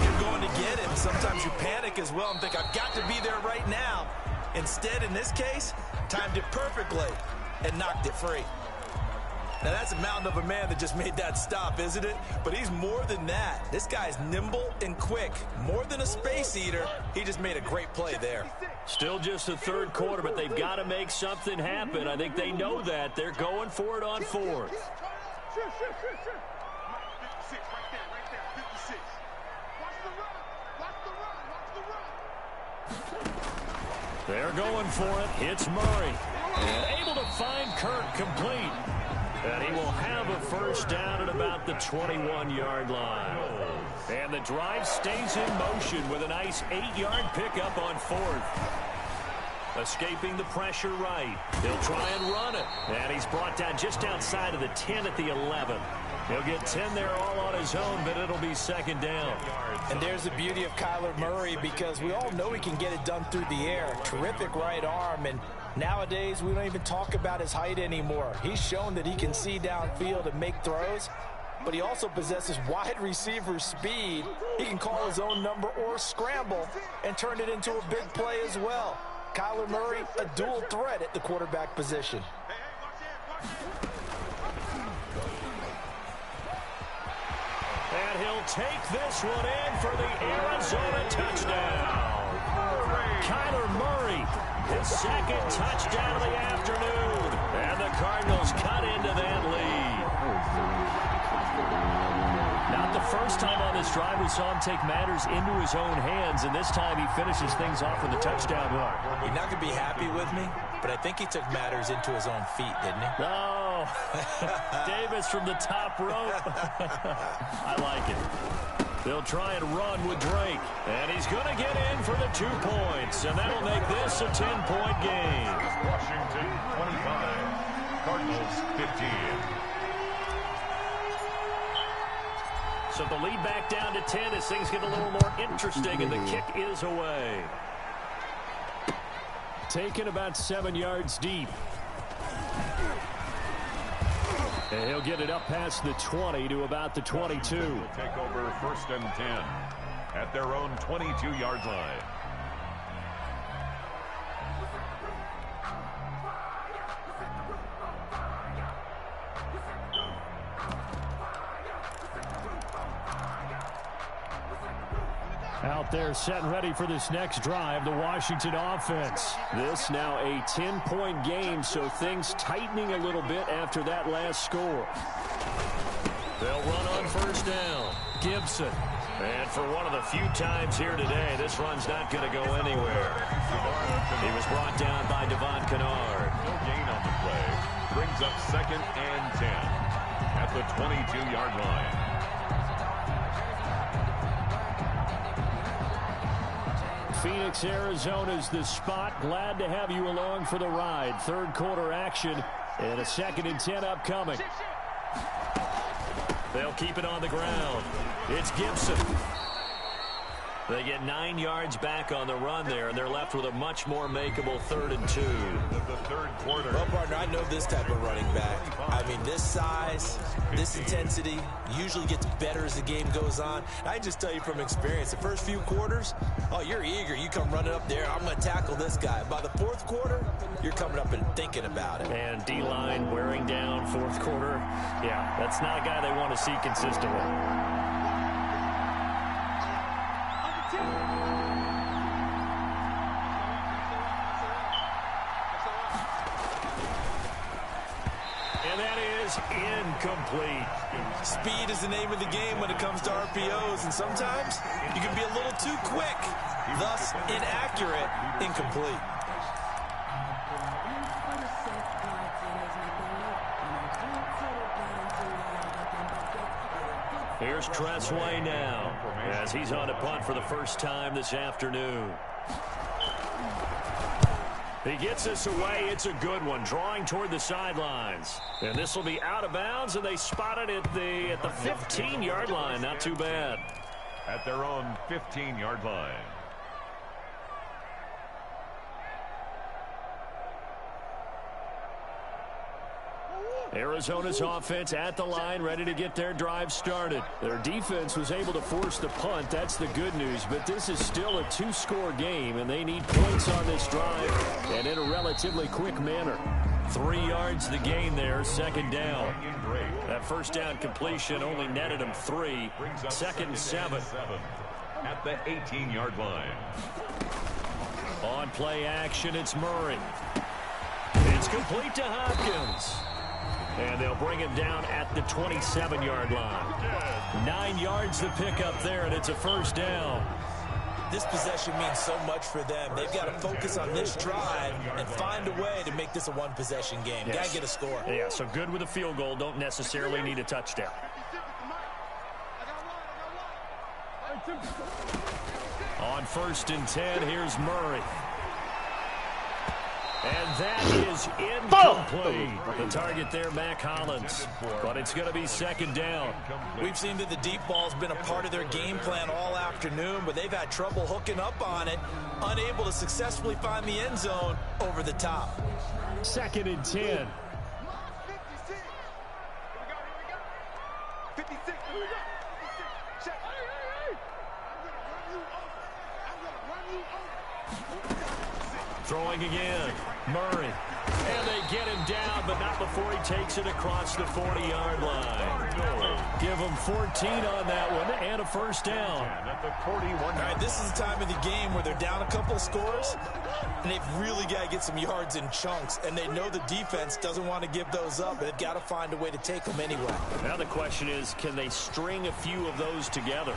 You're going to get him. Sometimes you panic as well and think, I've got to be there right now. Instead, in this case, timed it perfectly and knocked it free. Now, that's a mountain of a man that just made that stop, isn't it? But he's more than that. This guy's nimble and quick. More than a space eater, he just made a great play there. Still just the 3rd quarter, but they've got to make something happen. I think they know that. They're going for it on 4th. They're going for it. It's Murray. And able to find Kirk complete. And he will have a 1st down at about the 21-yard line. And the drive stays in motion with a nice 8-yard pickup on 4th. Escaping the pressure right. He'll try and run it. And he's brought down just outside of the 10 at the 11. He'll get 10 there all on his own, but it'll be 2nd down. And there's the beauty of Kyler Murray, because we all know he can get it done through the air. Terrific right arm, and nowadays we don't even talk about his height anymore. He's shown that he can see downfield and make throws, but he also possesses wide receiver speed. He can call his own number or scramble and turn it into a big play as well. Kyler Murray, a dual threat at the quarterback position. And he'll take this one in for the Arizona touchdown. Kyler Murray, his 2nd touchdown of the afternoon. And the Cardinals cut into that lead. Not the first time on this drive we saw him take matters into his own hands, and this time he finishes things off with a touchdown run. You're not going to be happy with me, but I think he took matters into his own feet, didn't he? No. Davis from the top rope. I like it. They'll try and run with Drake, and he's going to get in for the 2 points, and that'll make this a 10-point game. Washington 25, Cardinals 15. So the lead back down to 10 as things get a little more interesting, and the kick is away. Taken about 7 yards deep. And he'll get it up past the 20 to about the 22. We'll take over 1st and 10 at their own 22-yard line. Out there set and ready for this next drive, the Washington offense. This now a 10-point game, so things tightening a little bit after that last score. They'll run on 1st down. Gibson. And for one of the few times here today, this run's not going to go anywhere. He was brought down by Devon Kennard. No gain on the play. Brings up 2nd and 10 at the 22-yard line. Phoenix, Arizona's the spot. Glad to have you along for the ride. 3rd quarter action and a 2nd and 10 upcoming. They'll keep it on the ground. It's Gibson. They get 9 yards back on the run there, and they're left with a much more makeable 3rd and 2. The 3rd quarter. Well, partner, I know this type of running back. I mean, this size, this intensity usually gets better as the game goes on. I just tell you from experience, the first few quarters, oh, you're eager. You come running up there, I'm going to tackle this guy. By the 4th quarter, you're coming up and thinking about it. And D-line wearing down 4th quarter. Yeah, that's not a guy they want to see consistently. Incomplete. Speed is the name of the game when it comes to RPOs, and sometimes you can be a little too quick, thus inaccurate, incomplete. Here's Tressway now as he's on a punt for the first time this afternoon. He gets this away. It's a good one, drawing toward the sidelines. And this will be out of bounds, and they spot it at the 15-yard line. Not too bad. At their own 15-yard line. Arizona's offense at the line, ready to get their drive started. Their defense was able to force the punt. That's the good news, but this is still a 2-score game, and they need points on this drive and in a relatively quick manner. 3 yards the gain there, 2nd down. That 1st down completion only netted him 3. 2nd and 7. At the 18-yard line. On play action, it's Murray. It's complete to Hopkins. And they'll bring him down at the 27-yard line. 9 yards to pick up there, and it's a 1st down. This possession means so much for them. They've got to focus on this drive and find a way to make this a one-possession game. Yes. Got to get a score. Yeah, so good with a field goal. Don't necessarily need a touchdown. On 1st and 10, here's Murray. And that is incomplete. The target there, Mac Hollins. But it's going to be 2nd down. We've seen that the deep ball's been a part of their game plan all afternoon, but they've had trouble hooking up on it, unable to successfully find the end zone over the top. 2nd and 10. 56. Throwing again. Murray. And they get him down, but not before he takes it across the 40-yard line. Give him 14 on that one and a 1st down. At the 41. All right, this is the time of the game where they're down a couple of scores, and they've really got to get some yards in chunks, and they know the defense doesn't want to give those up, but they've got to find a way to take them anyway. Now the question is, can they string a few of those together?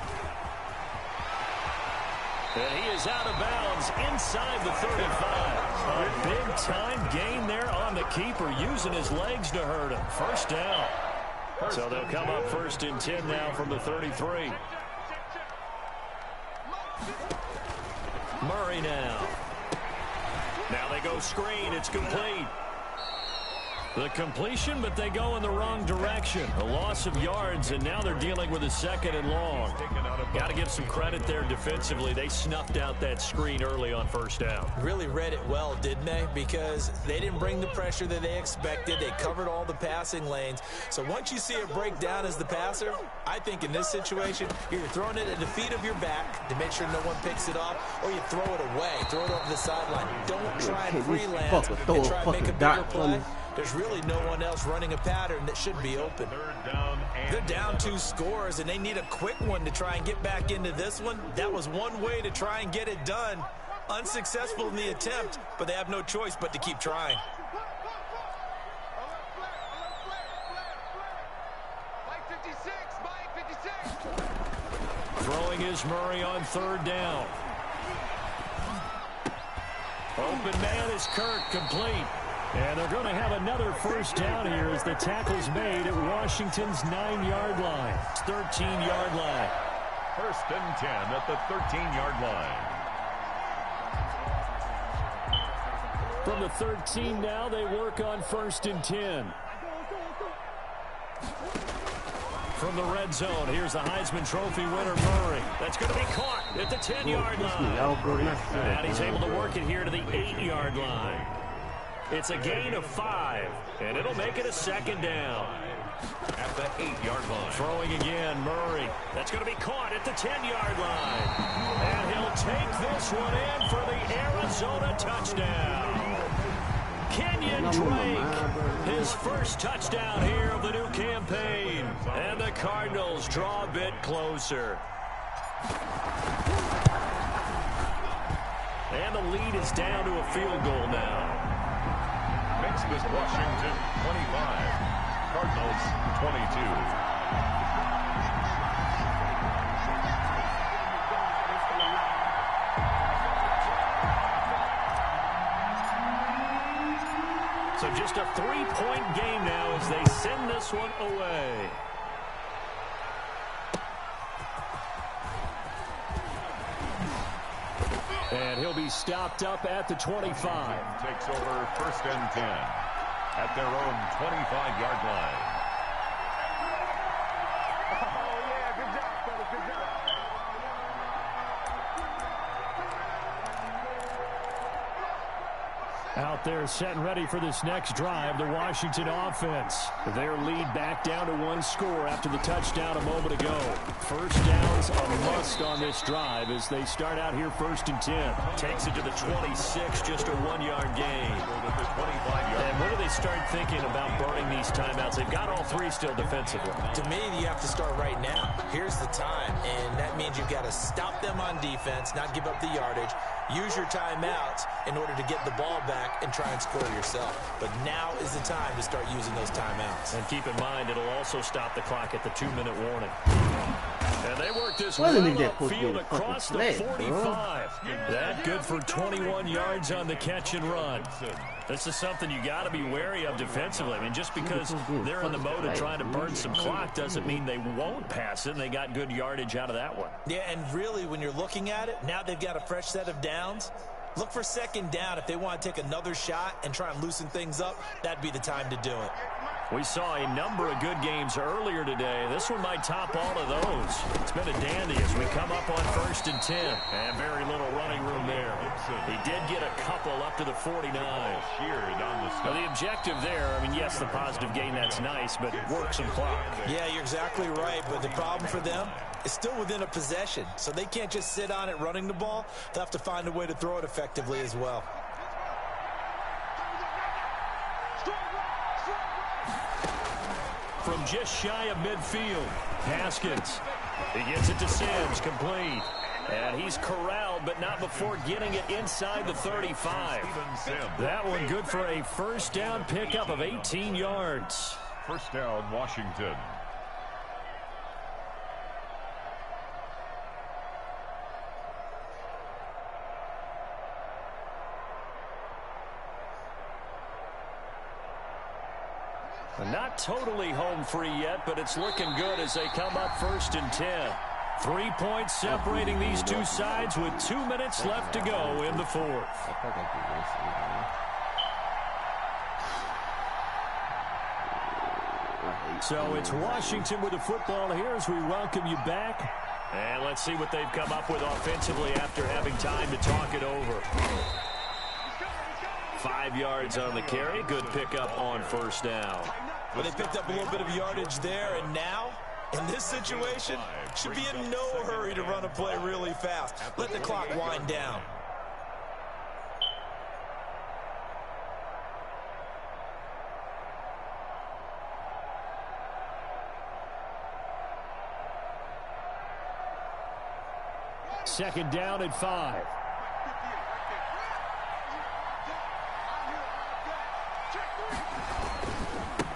And he is out of bounds inside the 35. A big-time gain there on the keeper, using his legs to hurt him. 1st down. So they'll come up 1st and 10 now from the 33. Murray now. Now they go screen. It's complete. The completion, but they go in the wrong direction. A loss of yards, and now they're dealing with a 2nd and long. Got to give some credit there defensively. They snuffed out that screen early on 1st down. Really read it well, didn't they? Because they didn't bring the pressure that they expected. They covered all the passing lanes. So once you see it break down as the passer, I think in this situation, you're throwing it at the feet of your back to make sure no one picks it off, or you throw it away, throw it over the sideline. Don't try and freelance and try and make a bigger play. There's really no one else running a pattern that should be open. They're down 2 scores, and they need a quick one to try and get back into this one. That was one way to try and get it done. Unsuccessful in the attempt, but they have no choice but to keep trying. Throwing is Murray on 3rd down. Open man is Kirk, complete. And they're going to have another 1st down here as the tackle's made at Washington's 9-yard line. 13-yard line. 1st and 10 at the 13-yard line. From the 13 now, they work on 1st and 10. From the red zone, here's the Heisman Trophy winner, Murray. That's going to be caught at the 10-yard line. And he's able to work it here to the 8-yard line. It's a gain of 5, and it'll make it a 2nd down. At the 8-yard line. Throwing again, Murray. That's going to be caught at the 10-yard line. And he'll take this one in for the Arizona touchdown. Kenyon Drake, his first touchdown here of the new campaign. And the Cardinals draw a bit closer. And the lead is down to a field goal now. Makes this Washington 25, Cardinals 22. So just a 3-point game now as they send this one away. And he'll be stopped up at the 25. Takes over 1st and 10 at their own 25-yard line. Oh, yeah, good job, fellas, good job. Out there set and ready for this next drive, the Washington offense. Their lead back down to 1 score after the touchdown a moment ago. 1st downs a must on this drive as they start out here 1st and 10. Takes it to the 26, just a 1-yard gain. And when do they start thinking about burning these timeouts? They've got all 3 still defensively. To me, you have to start right now. Here's the time, and that means you've got to stop them on defense, not give up the yardage. Use your timeouts in order to get the ball back and try and score yourself. But now is the time to start using those timeouts. And keep in mind, it'll also stop the clock at the 2-minute warning. And they work this well upfield across the 45. That good for 21 yards on the catch and run. This is something you got to be wary of defensively. I mean, just because they're in the mode of trying to burn some clock doesn't mean they won't pass it, and they got good yardage out of that one. Yeah, and really, when you're looking at it, now they've got a fresh set of downs. Look for 2nd down. If they want to take another shot and try and loosen things up, that'd be the time to do it. We saw a number of good games earlier today. This one might top all of those. It's been a dandy as we come up on 1st and 10. And very little running room there. He did get a couple up to the 49. Now the objective there, I mean, yes, the positive gain, that's nice, but work some clock. Yeah, you're exactly right. But the problem for them is still within a possession. So they can't just sit on it running the ball. They'll have to find a way to throw it effectively as well. From just shy of midfield, Haskins. He gets it to Sims, complete. And he's corralled, but not before getting it inside the 35. That one good for a 1st down pickup of 18 yards. 1st down, Washington. Not totally home free yet, but it's looking good as they come up 1st and 10. 3 points separating these two sides with 2 minutes left to go in the 4th. So it's Washington with the football here as we welcome you back. And let's see what they've come up with offensively after having time to talk it over. 5 yards on the carry. Good pickup on first down. Well, they picked up a little bit of yardage there, and now, in this situation, should be in no hurry to run a play really fast. Let the clock wind down. Second down and 5.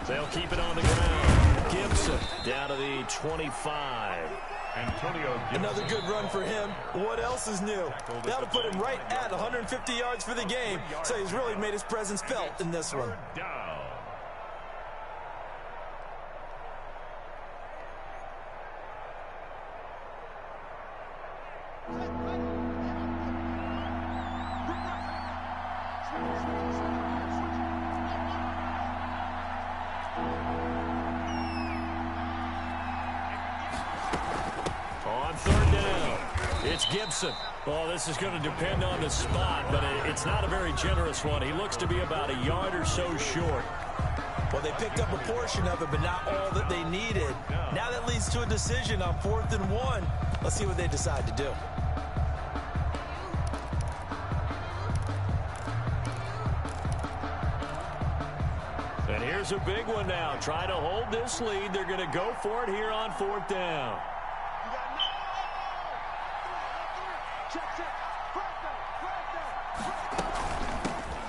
They'll keep it on the ground. Gibson down to the 25. Antonio Gibson. Another good run for him. What else is new? That'll put him right at 150 yards for the game. So he's really made his presence felt in this one. Down. On third down, it's Gibson. Well, this is going to depend on the spot, but it's not a very generous one. He looks to be about a yard or so short. Well, they picked up a portion of it, but not all that they needed. Now that leads to a decision on 4th and 1. Let's see what they decide to do. And here's a big one now. Try to hold this lead. They're going to go for it here on 4th down.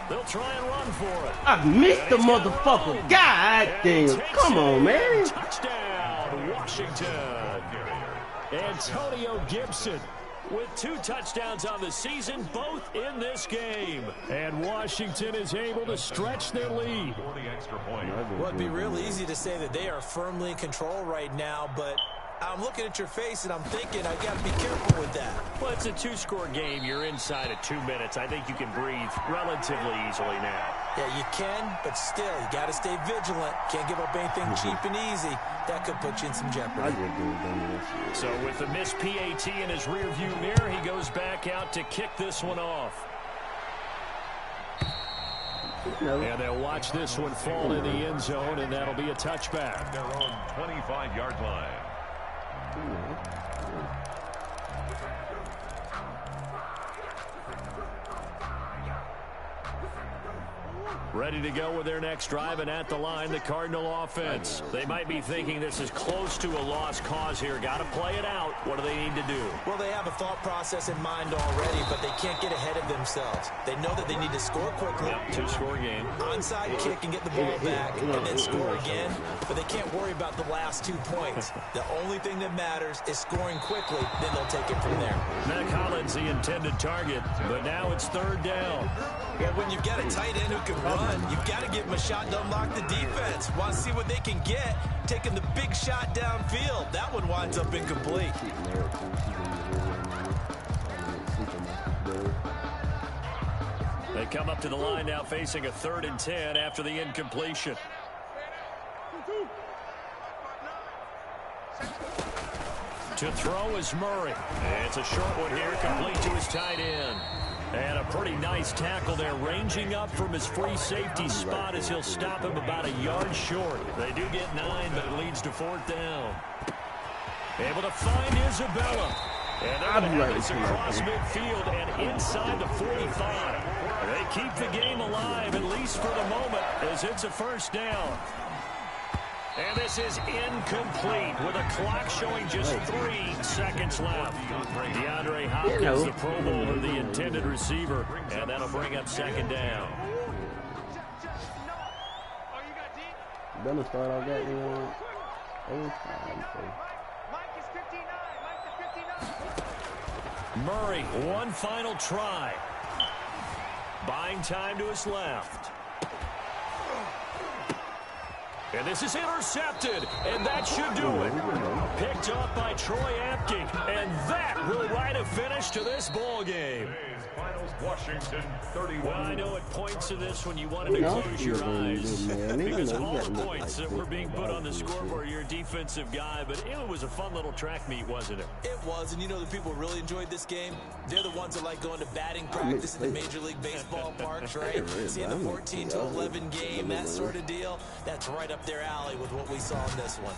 They'll try and run for it. I missed the motherfucker. God damn. Come on, man. Touchdown, Washington. Antonio Gibson with 2 touchdowns on the season, both in this game. And Washington is able to stretch their lead. Well, it'd be real easy to say that they are firmly in control right now, but I'm looking at your face and I'm thinking I got to be careful with that. Well, it's a 2-score game. You're inside of 2 minutes. I think you can breathe relatively easily now. Yeah, you can, but still, you got to stay vigilant. Can't give up anything cheap and easy. That could put you in some jeopardy. So with the missed PAT in his rearview mirror, he goes back out to kick this one off. And they'll watch this one fall in the end zone, and that'll be a touchback. Their own 25-yard line. Ready to go with their next drive, and at the line, the Cardinal offense. They might be thinking this is close to a lost cause here. Got to play it out. What do they need to do? Well, they have a thought process in mind already, but they can't get ahead of themselves. They know that they need to score quickly. Yep, 2-score game. Onside kick and get the ball back, and then score again. But they can't worry about the last 2 points. The only thing that matters is scoring quickly. Then they'll take it from there. Matt Collins, the intended target, but now it's 3rd down. Well, when you've got a tight end who can run, you've got to give him a shot to unlock the defense. Want to see what they can get, taking the big shot downfield. That one winds up incomplete. They come up to the line now facing a 3rd and 10 after the incompletion. To throw is Murray. And it's a short one here, complete to his tight end. And a pretty nice tackle there, ranging up from his free safety spot as he'll stop him about a yard short. They do get 9, but it leads to 4th down. Able to find Isabella. And they're going to have this across midfield and inside the 45. They keep the game alive, at least for the moment, as it's a 1st down. And this is incomplete with a clock showing just 3 seconds left. DeAndre Hopkins, the Pro Bowler, the intended receiver, and that'll bring up 2nd down. Gonna start off that, you know. Murray, one final try. Buying time to his left. And this is intercepted, and that should do it. Picked up by Troy Apke, and that will write a finish to this ball game. Finals, Washington 31. Well, I know it points to this when you wanted to close your eyes because all the points that were being put on the scoreboard, you're a defensive guy, but it was a fun little track meet, wasn't it? It was, and you know the people who really enjoyed this game? They're the ones that like going to batting practice at the Major League Baseball parks, right? Seeing the 14-11 game, that sort of deal, that's right up their alley with what we saw in this one.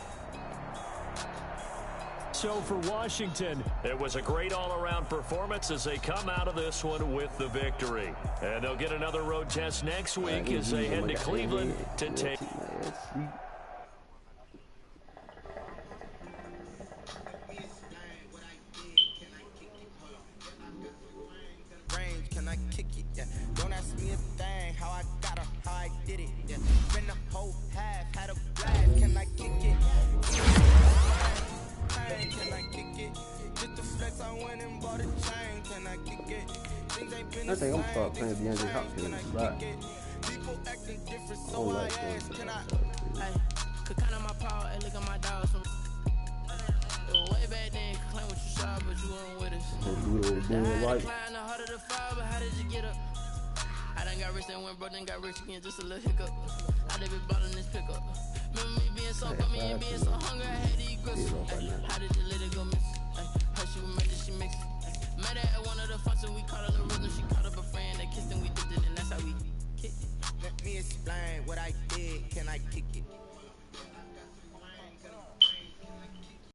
So for Washington, it was a great all-around performance as they come out of this one with the victory. And they'll get another road test next week as they head to Cleveland to take... Can I kick it? Yeah. Don't ask me a thing, how I got her, how I did it. Yeah. Been a whole half, had a blast. Can I kick it? Can I kick it? Just the flex, I went and bought a chain. Can I kick it? Things ain't been I think I'm start playing DeAndre Hopkins a lot. People acting different, so I ask, can I? Hey, could count on my power, and look at my dogs from way back then. Claim what you saw, but you weren't with us. I had to climb the heart of the fire, but how did you get up? I done got rich and went broke, then got rich again, just a little hiccup. I did be ballin' this pickup. Remember me being so bummy and being so hungry, I had to eat grits. How did you let it go miss? Her she was made, she mixed. Met her at one of the functions, we caught a little rhythm. She caught up a friend, they kissed and we dipped it, and that's how we kicked it. Let me explain what I did. Can I kick it?